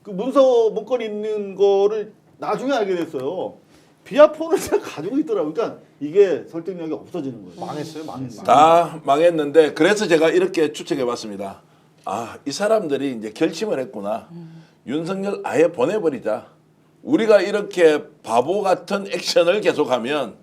그 문서 문건이 있는 거를 나중에 알게 됐어요. 비아폰을 다 가지고 있더라고요. 그러니까 이게 설득력이 없어지는 거예요. 망했어요. 다 망했는데 그래서 제가 이렇게 추측해봤습니다. 아, 이 사람들이 이제 결심을 했구나. 윤석열 아예 보내버리자. 우리가 이렇게 바보 같은 액션을 계속하면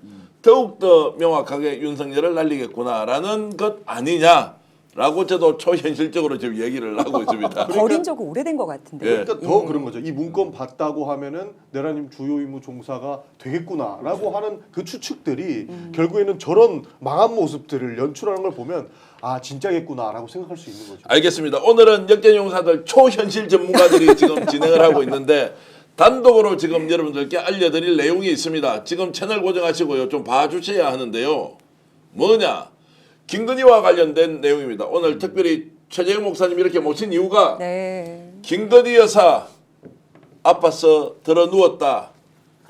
더욱더 명확하게 윤석열을 날리겠구나라는 것 아니냐라고 저도 초현실적으로 지금 얘기를 하고 있습니다. 버린 적은 오래된 것 같은데. 그러니까 더 그런 거죠. 이 문건 봤다고 하면은 내라님 주요 임무 종사가 되겠구나라고 하는 그 추측들이 결국에는 저런 망한 모습들을 연출하는 걸 보면 아 진짜겠구나라고 생각할 수 있는 거죠. 알겠습니다. 오늘은 역전용사들 초현실 전문가들이 지금 진행을 하고 있는데 단독으로 지금 여러분들께 알려드릴 내용이 있습니다. 지금 채널 고정하시고요. 좀 봐주셔야 하는데요. 뭐냐? 김건희와 관련된 내용입니다. 오늘 특별히 최재형 목사님 이렇게 모신 이유가 김건희 여사 아파서 들어 누웠다가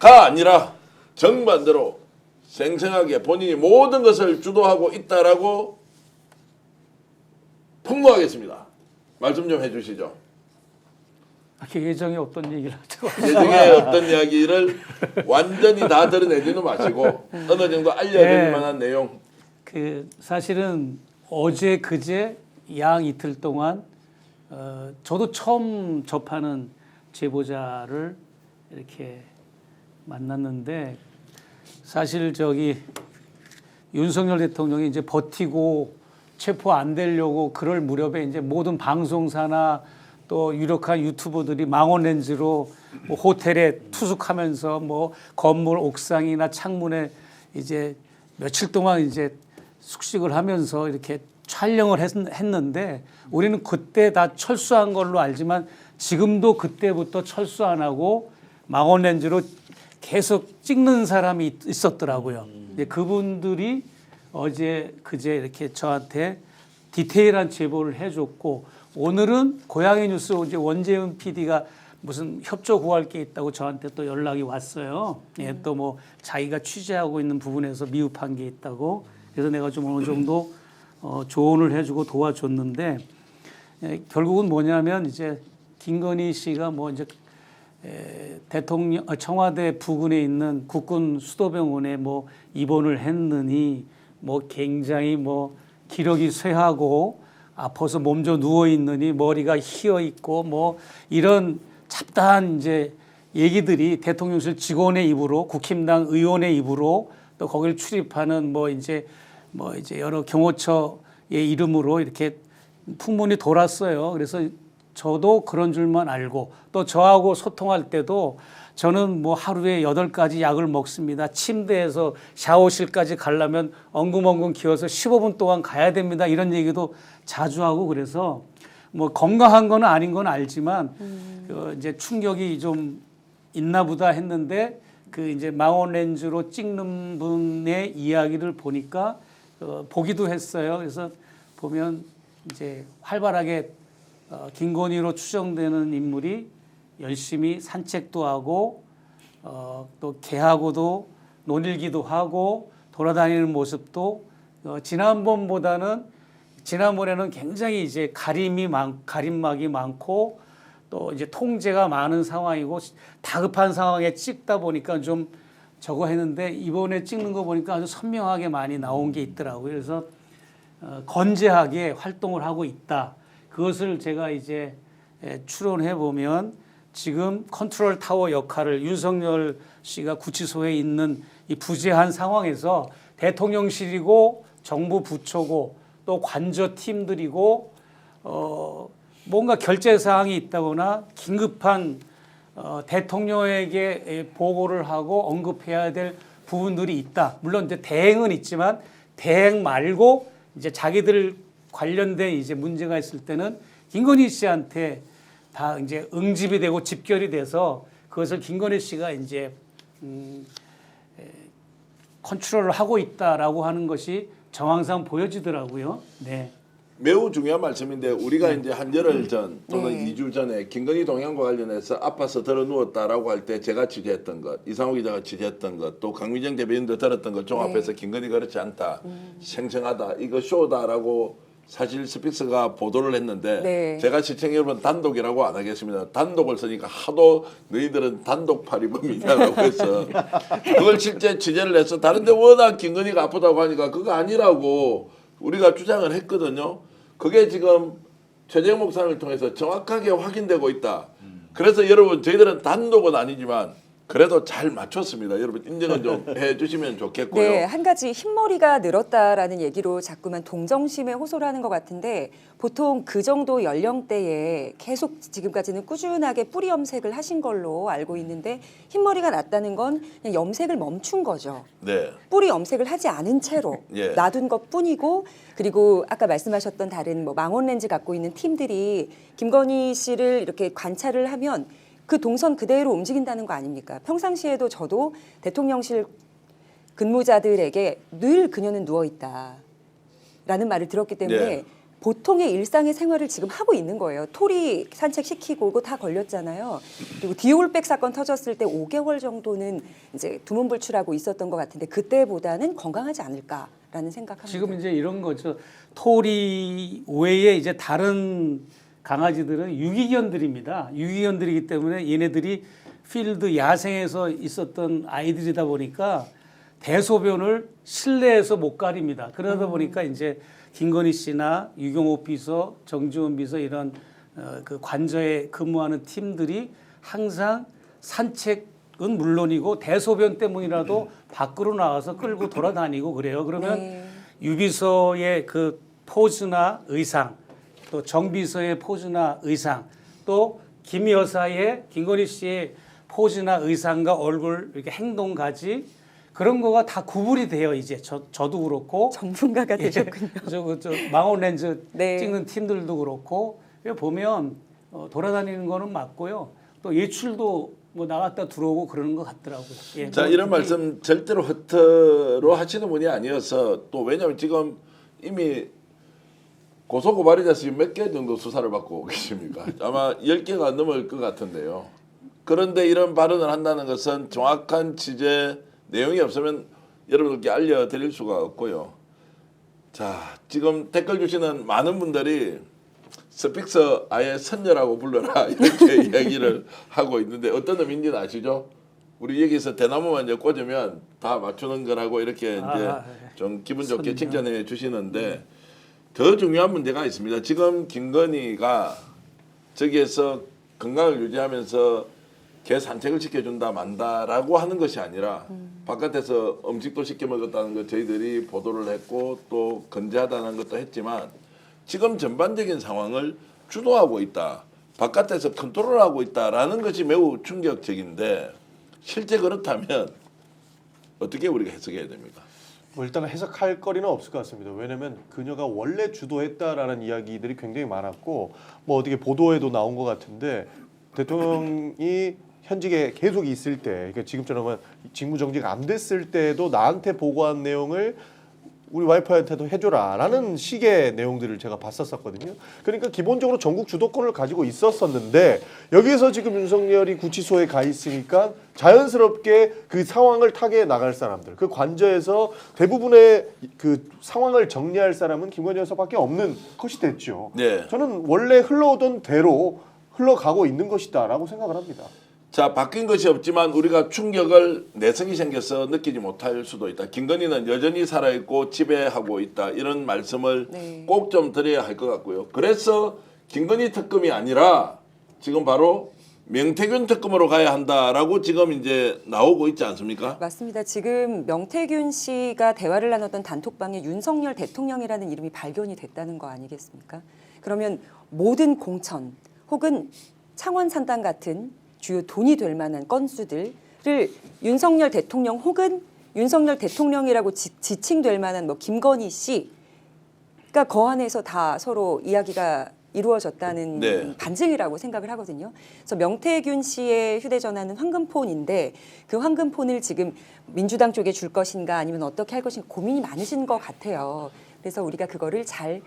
아니라 정반대로 생생하게 본인이 모든 것을 주도하고 있다라고 폭로하겠습니다. 말씀 좀 해주시죠. 예정에 어떤 얘기를 하죠? 예정에 어떤 이야기를 완전히 다 드러내지는 마시고 어느 정도 알려드릴 만한 내용. 그 사실은 어제 그제 양 이틀 동안 저도 처음 접하는 제보자를 이렇게 만났는데 사실 저기 윤석열 대통령이 이제 버티고 체포 안 되려고 그럴 무렵에 이제 모든 방송사나 또 유력한 유튜버들이 망원렌즈로 뭐 호텔에 투숙하면서 뭐 건물 옥상이나 창문에 이제 며칠 동안 이제 숙식을 하면서 이렇게 촬영을 했는데 우리는 그때 다 철수한 걸로 알지만 지금도 그때부터 철수 안 하고 망원렌즈로 계속 찍는 사람이 있었더라고요. 그분들이 어제 그제 이렇게 저한테 디테일한 제보를 해줬고 오늘은 고양이 뉴스 이제 원재훈 PD가 무슨 협조 구할 게 있다고 저한테 또 연락이 왔어요. 예, 또 뭐 자기가 취재하고 있는 부분에서 미흡한 게 있다고. 그래서 내가 좀 어느 정도 조언을 해주고 도와줬는데 결국은 뭐냐면 이제 김건희 씨가 뭐 이제 대통령 청와대 부근에 있는 국군 수도병원에 뭐 입원을 했느니 뭐 굉장히 뭐 기력이 쇠하고 아파서 몸져 누워 있느니 머리가 휘어 있고 뭐 이런 잡다한 이제 얘기들이 대통령실 직원의 입으로 국힘당 의원의 입으로 또 거기를 출입하는 뭐 이제 여러 경호처의 이름으로 이렇게 풍문이 돌았어요. 그래서 저도 그런 줄만 알고 또 저하고 소통할 때도 저는 뭐 하루에 8가지 약을 먹습니다. 침대에서 샤워실까지 가려면 엉금엉금 기어서 15분 동안 가야 됩니다. 이런 얘기도 자주 하고 그래서 뭐 건강한 건 아닌 건 알지만 이제 충격이 좀 있나 보다 했는데 그 이제 망원렌즈로 찍는 분의 이야기를 보니까 보기도 했어요. 그래서 보면 이제 활발하게 김건희로 추정되는 인물이 열심히 산책도 하고 또 개하고도 논일기도 하고 돌아다니는 모습도 지난번에는 굉장히 이제 가림막이 많고 또 이제 통제가 많은 상황이고 다급한 상황에 찍다 보니까 좀 저거 했는데 이번에 찍는 거 보니까 아주 선명하게 많이 나온 게 있더라고요. 그래서 건재하게 활동을 하고 있다. 그것을 제가 이제 추론해 보면 지금 컨트롤 타워 역할을 윤석열 씨가 구치소에 있는 이 부재한 상황에서 대통령실이고 정부 부처고 또 관저 팀들이고 뭔가 결제 사항이 있다거나 긴급한 대통령에게 보고를 하고 언급해야 될 부분들이 있다. 물론 이제 대행은 있지만 대행 말고 이제 자기들 관련된 이제 문제가 있을 때는 김건희 씨한테 다 이제 응집이 되고 집결이 돼서 그것을 김건희 씨가 이제 컨트롤을 하고 있다라고 하는 것이 정황상 보여지더라고요. 네. 매우 중요한 말씀인데 우리가 이제 한 열흘 전 또는 2주 전에 김건희 동향과 관련해서 아파서 들어 누웠다라고 할 때 제가 취재했던 것, 이상호 기자가 취재했던 것, 또 강미정 대변인도 들었던 것 종합해서 김건희 그렇지 않다, 생생하다, 이거 쇼다라고 사실 스픽스가 보도를 했는데 네. 제가 시청자 여러분 단독이라고 안 하겠습니다. 단독을 쓰니까 하도 너희들은 단독 파리범이냐라고 해서 그걸 실제 취재를 해서 다른데 워낙 김건희가 아프다고 하니까 그거 아니라고 우리가 주장을 했거든요. 그게 지금 최재형 목사님을 통해서 정확하게 확인되고 있다. 그래서 여러분 저희들은 단독은 아니지만 그래도 잘 맞췄습니다. 여러분 인정은 좀 해주시면 좋겠고요. 네, 한 가지 흰머리가 늘었다라는 얘기로 자꾸만 동정심에 호소를 하는 것 같은데 보통 그 정도 연령대에 계속 지금까지는 꾸준하게 뿌리 염색을 하신 걸로 알고 있는데 흰머리가 났다는 건 그냥 염색을 멈춘 거죠. 네. 뿌리 염색을 하지 않은 채로 예. 놔둔 것뿐이고 그리고 아까 말씀하셨던 다른 뭐 망원 렌즈 갖고 있는 팀들이 김건희 씨를 이렇게 관찰을 하면 그 동선 그대로 움직인다는 거 아닙니까? 평상시에도 저도 대통령실 근무자들에게 늘 그녀는 누워 있다라는 말을 들었기 때문에 네. 보통의 일상의 생활을 지금 하고 있는 거예요. 토리 산책시키고 그거 다 걸렸잖아요. 그리고 디올백 사건 터졌을 때 5개월 정도는 이제 두문불출하고 있었던 것 같은데 그때보다는 건강하지 않을까라는 생각합니다. 지금 이제 이런 거죠. 토리 외에 이제 다른 강아지들은 유기견들입니다. 유기견들이기 때문에 얘네들이 필드 야생에서 있었던 아이들이다 보니까 대소변을 실내에서 못 가립니다. 그러다 보니까 이제 김건희 씨나 유경호 비서, 정지원 비서 이런 그 관저에 근무하는 팀들이 항상 산책은 물론이고 대소변 때문이라도 밖으로 나와서 끌고 돌아다니고 그래요. 그러면 네. 유비서의 그 포즈나 의상 또 정비서의 포즈나 의상, 또 김 여사의 김건희 씨의 포즈나 의상과 얼굴 이렇게 행동까지 그런 거가 다 구분이 돼요. 이제 저도 그렇고 전문가가 되셨군요. 저 망원 렌즈 네. 찍는 팀들도 그렇고 보면 돌아다니는 거는 맞고요. 또 예출도 뭐 나갔다 들어오고 그러는 것 같더라고요. 예, 자 뭐 이런 말씀 절대로 허투루 하시는 분이 아니어서 또 왜냐하면 지금 이미 고소고발이 돼서 몇 개 정도 수사를 받고 계십니까? 아마 10개가 넘을 것 같은데요. 그런데 이런 발언을 한다는 것은 정확한 취재 내용이 없으면 여러분들께 알려드릴 수가 없고요. 자, 지금 댓글 주시는 많은 분들이 스픽서 아예 선녀라고 불러라 이렇게 이야기를 하고 있는데 어떤 의미인지는 아시죠? 우리 여기서 대나무만 이제 꽂으면 다 맞추는 거라고 이렇게 이제 좀 기분 좋게 칭찬해 주시는데 더 중요한 문제가 있습니다. 지금 김건희가 저기에서 건강을 유지하면서 개 산책을 시켜준다 만다라고 하는 것이 아니라 바깥에서 음식도 시켜 먹었다는 것 저희들이 보도를 했고 또 건재하다는 것도 했지만 지금 전반적인 상황을 주도하고 있다. 바깥에서 컨트롤하고 있다라는 것이 매우 충격적인데 실제 그렇다면 어떻게 우리가 해석해야 됩니까? 뭐 일단 해석할 거리는 없을 것 같습니다. 왜냐하면 그녀가 원래 주도했다라는 이야기들이 굉장히 많았고 뭐 어떻게 보도에도 나온 것 같은데 대통령이 현직에 계속 있을 때 그러니까 지금처럼 직무 정지가 안 됐을 때도 나한테 보고한 내용을 우리 와이프한테도 해줘라라는 식의 내용들을 제가 봤었거든요. 그러니까 기본적으로 전국 주도권을 가지고 있었었는데 여기에서 지금 윤석열이 구치소에 가 있으니까 자연스럽게 그 상황을 타개해 나갈 사람들, 그 관저에서 대부분의 그 상황을 정리할 사람은 김건희 여사밖에 없는 것이 됐죠. 네. 저는 원래 흘러오던 대로 흘러가고 있는 것이다라고 생각을 합니다. 자, 바뀐 것이 없지만 우리가 충격을 내성이 생겨서 느끼지 못할 수도 있다. 김건희는 여전히 살아있고 지배하고 있다. 이런 말씀을 네. 꼭 좀 드려야 할 것 같고요. 그래서 김건희 특검이 아니라 지금 바로 명태균 특검으로 가야 한다라고 지금 이제 나오고 있지 않습니까? 맞습니다. 지금 명태균 씨가 대화를 나눴던 단톡방에 윤석열 대통령이라는 이름이 발견이 됐다는 거 아니겠습니까? 그러면 모든 공천 혹은 창원 산당 같은 주요 돈이 될 만한 건수들을 윤석열 대통령 혹은 윤석열 대통령이라고 지칭될 만한 뭐 김건희 씨가 거안에서 다 서로 이야기가 이루어졌다는 네. 반증이라고 생각을 하거든요. 그래서 명태균 씨의 휴대전화는 황금폰인데 그 황금폰을 지금 민주당 쪽에 줄 것인가 아니면 어떻게 할 것인가 고민이 많으신 것 같아요. 그래서 우리가 그거를 잘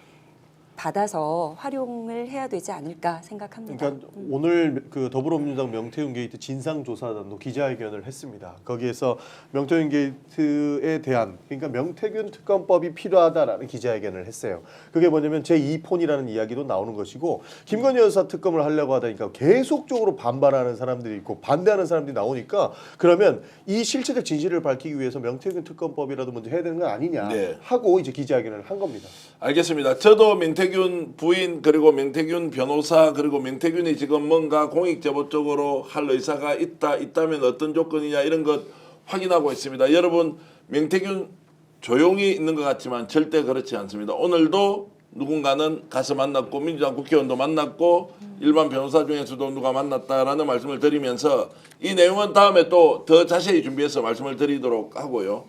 받아서 활용을 해야 되지 않을까 생각합니다. 그러니까 오늘 그 더불어민주당 명태균 게이트 진상조사단도 기자회견을 했습니다. 거기에서 명태균 게이트에 대한 그러니까 명태균 특검법이 필요하다라는 기자회견을 했어요. 그게 뭐냐면 제2폰이라는 이야기도 나오는 것이고 김건희 여사 특검을 하려고 하다니까 계속적으로 반발하는 사람들이 있고 반대하는 사람들이 나오니까 그러면 이 실체적 진실을 밝히기 위해서 명태균 특검법이라도 먼저 해야 되는 거 아니냐 네. 하고 이제 기자회견을 한 겁니다. 알겠습니다. 저도 명태균 부인 그리고 명태균 변호사 그리고 명태균이 지금 뭔가 공익제보 쪽으로 할 의사가 있다면 어떤 조건이냐 이런 것 확인하고 있습니다. 여러분 명태균 조용히 있는 것 같지만 절대 그렇지 않습니다. 오늘도 누군가는 가서 만났고 민주당 국회의원도 만났고 일반 변호사 중에서도 누가 만났다라는 말씀을 드리면서 이 내용은 다음에 또 더 자세히 준비해서 말씀을 드리도록 하고요.